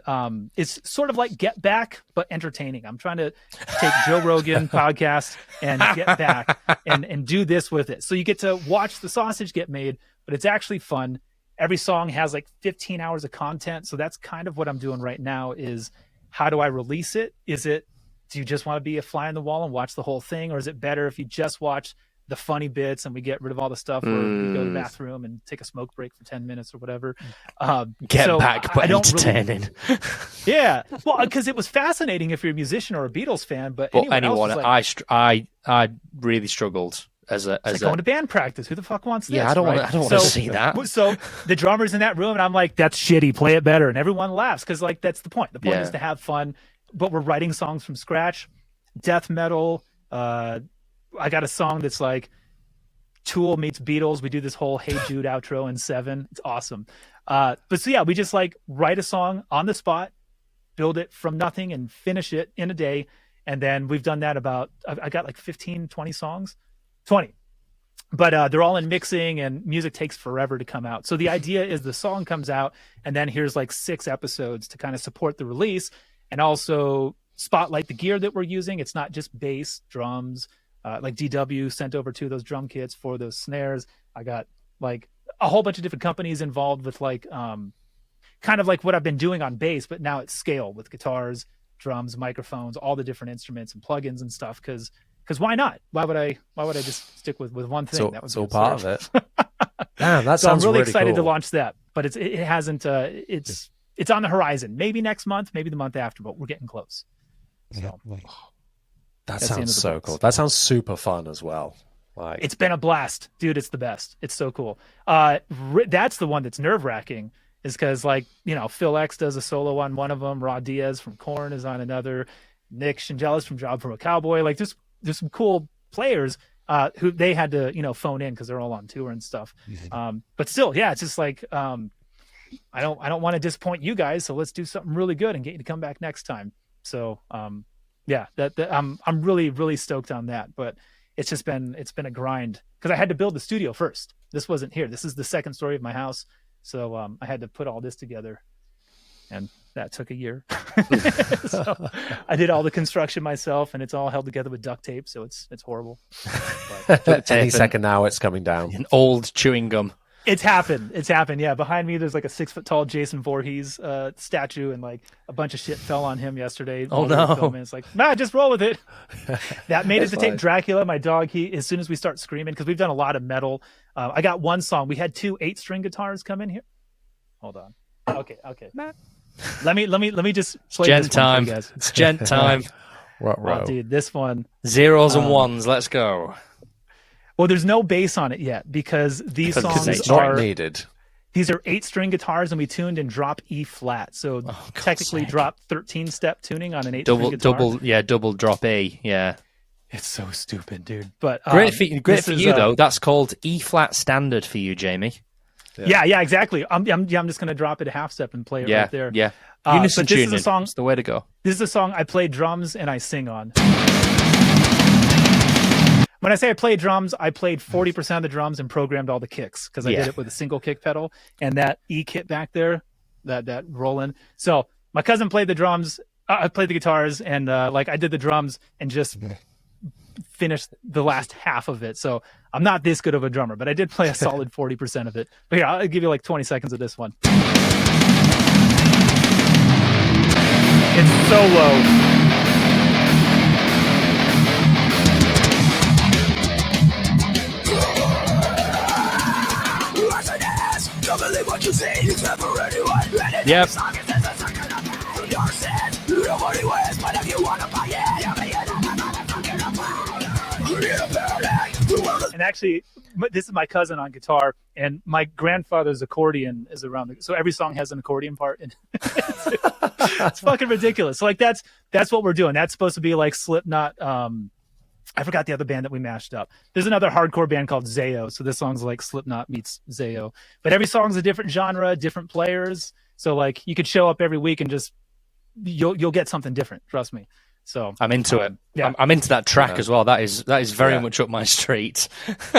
it's sort of like Get Back, but entertaining. I'm trying to take Joe Rogan podcast and Get Back and do this with it. So you get to watch the sausage get made, but it's actually fun. Every song has like 15 hours of content. So that's kind of what I'm doing right now is how do I release it? Do you just want to be a fly on the wall and watch the whole thing? Or is it better if you just watch the funny bits and we get rid of all the stuff where we go to the bathroom and take a smoke break for 10 minutes or whatever? Get back, but entertaining. Really, yeah. Well, because it was fascinating if you're a musician or a Beatles fan, but anyone I really struggled as like going to band practice. Who the fuck wants this? Yeah, I don't want to see that. So the drummer's in that room and I'm like, that's shitty. Play it better. And everyone laughs because like that's the point. The point is to have fun. But we're writing songs from scratch, death metal. I got a song that's like Tool meets Beatles. We do this whole Hey Jude outro in 7. It's awesome. But so yeah, we just like write a song on the spot, build it from nothing and finish it in a day. And then we've done that I got like 15, 20 songs, 20. But they're all in mixing and music takes forever to come out. So the idea is the song comes out and then here's like 6 episodes to kind of support the release and also spotlight the gear that we're using. It's not just bass, drums, like DW sent over 2 of those drum kits for those snares. I got like a whole bunch of different companies involved with like kind of like what I've been doing on bass, but now it's scale with guitars, drums, microphones, all the different instruments and plugins and stuff. Because why not? Why would I just stick with one thing? That was all part of it. Damn, that so sounds I'm really really excited cool. to launch that, but it hasn't. It's on the horizon. Maybe next month, maybe the month after, but we're getting close. So. That sounds so cool. That sounds super fun as well. Like it's been a blast, dude. It's the best. It's so cool. That's the one that's nerve wracking, is because like Phil X does a solo on one of them. Rod Diaz from Korn is on another. Nick Shingelis from Job from a Cowboy. Like there's some cool players who they had to phone in because they're all on tour and stuff. But still, yeah, it's just like I don't want to disappoint you guys, so let's do something really good and get you to come back next time. So yeah, that I'm really, really stoked on that, but it's been a grind because I had to build the studio first. This wasn't here. This is the second story of my house. So I had to put all this together and that took a year. So I did all the construction myself and it's all held together with duct tape. So it's horrible. But any second now it's coming down. An old chewing gum. It's happened. Yeah. Behind me, there's like a 6-foot-tall Jason Voorhees statue, and like a bunch of shit fell on him yesterday. Oh no! It's like, nah, just roll with it. That made it to take Dracula. My dog. As soon as we start screaming, because we've done a lot of metal. I got one song. We had 2 8-string guitars come in here. Hold on. Okay. Let me just play gent this time. One for you guys. It's gent time. Oh, dude, this one. Zeros and ones. Let's go. Well, there's no bass on it yet because these songs it's are not needed. These are 8-string guitars, and we tuned in drop E flat. So technically, drop 13-step tuning on an 8-string guitar. Double drop E. Yeah, it's so stupid, dude. But great for you though. That's called E flat standard for you, Jayme. Yeah, exactly. I'm just gonna drop it a half step and play it right there. Yeah, unison tuning. It's the way to go. This is a song I play drums and I sing on. When I say I play drums, I played 40% of the drums and programmed all the kicks because I did it with a single kick pedal and that E kit back there, that rolling. So my cousin played the drums, I played the guitars, and I did the drums and just finished the last half of it. So I'm not this good of a drummer, but I did play a solid 40% of it. But here, I'll give you like 20 seconds of this one. It's so low. Yep. And actually, this is my cousin on guitar, and my grandfather's accordion is around. So every song has an accordion part, and it's fucking ridiculous. So like that's what we're doing. That's supposed to be like Slipknot. I forgot the other band that we mashed up. There's another hardcore band called Zayo. So this song's like Slipknot meets Zayo. But every song's a different genre, different players. So like you could show up every week and just you'll get something different. Trust me. So I'm into it. Yeah. I'm into that track as well. That is very much up my street.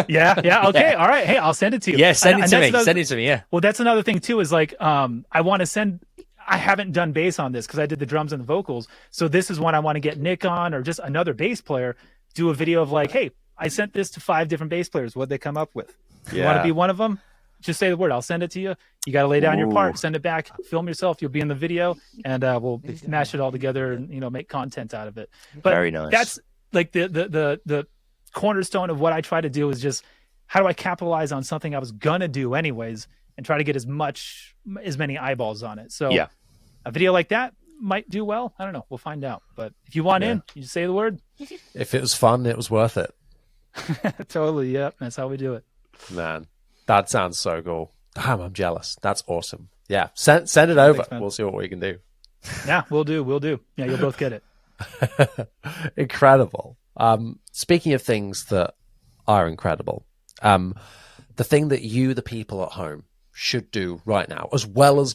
Yeah. Okay. All right. Hey, I'll send it to you. Yeah, send it to me. Send it to me. Yeah. Well, that's another thing too. Is like I want to send. I haven't done bass on this because I did the drums and the vocals. So this is one I want to get Nick on, or just another bass player, do a video of like, hey, I sent this to 5 different bass players. What'd they come up with? You want to be one of them? Just say the word. I'll send it to you. You got to lay down your part, send it back, film yourself. You'll be in the video, and we'll mash it all together and make content out of it. But very nice. That's like the cornerstone of what I try to do is just how do I capitalize on something I was gonna do anyways, and try to get as many eyeballs on it. So a video like that might do well. I don't know. We'll find out. But if you want in, you just say the word. If it was fun, it was worth it. Totally. Yeah, that's how we do it. Man, that sounds so cool. Damn, I'm jealous. That's awesome. Yeah, send it over. Thanks, we'll see what we can do. Yeah, we'll do. Yeah, you'll both get it. Incredible. Speaking of things that are incredible, the thing that you, the people at home, should do right now, as well as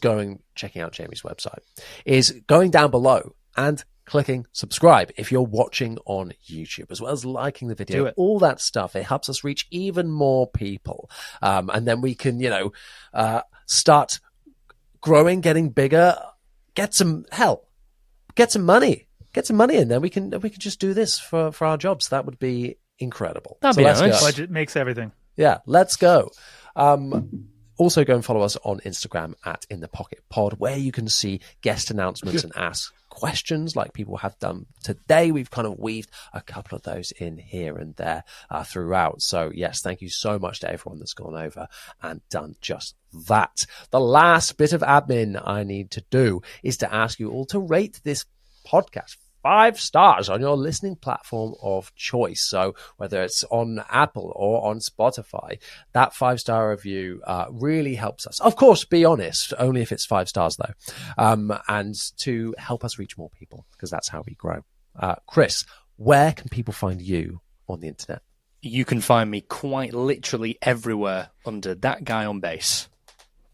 checking out Jayme's website, is going down below and clicking subscribe if you're watching on YouTube, as well as liking the video, all that stuff. It helps us reach even more people. And then we can, start growing, getting bigger, get some money, and then we can just do this for our jobs. That would be incredible. That'd be nice. Budget makes everything. Yeah, let's go. Also, go and follow us on Instagram at In The Pocket Pod, where you can see guest announcements and ask questions like people have done today. We've kind of weaved a couple of those in here and there throughout. So, yes, thank you so much to everyone that's gone over and done just that. The last bit of admin I need to do is to ask you all to rate this podcast 5 stars on your listening platform of choice. So whether it's on Apple or on Spotify, that 5-star review really helps us. Of course, be honest, only if it's 5 stars though, and to help us reach more people, because that's how we grow. Chris, where can people find you on the internet? You can find me quite literally everywhere under That Guy on Bass.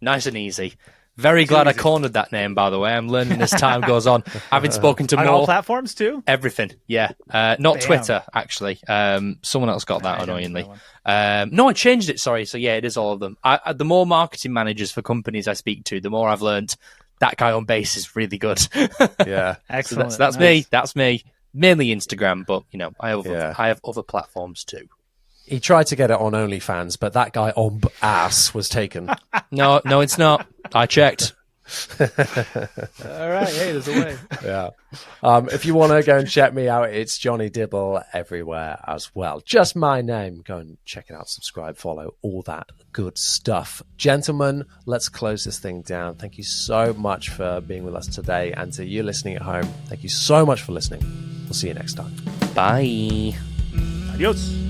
Nice and easy. Very glad I cornered that name, by the way. I'm learning as time goes on. Having spoken to on more all platforms too. Everything, yeah. Not Twitter, actually. Someone else got that annoyingly. No, I changed it. Sorry. So yeah, it is all of them. The more marketing managers for companies I speak to, the more I've learned That Guy on Bass is really good. Yeah, excellent. So that's nice. Me. That's me. Mainly Instagram, but I have other platforms too. He tried to get it on OnlyFans, but that guy on ass was taken. No, it's not. I checked. All right. Hey, there's a way. Yeah. If you want to go and check me out, it's Jonny Dibble everywhere as well. Just my name. Go and check it out. Subscribe, follow, all that good stuff. Gentlemen, let's close this thing down. Thank you so much for being with us today. And to you listening at home, thank you so much for listening. We'll see you next time. Bye. Adios.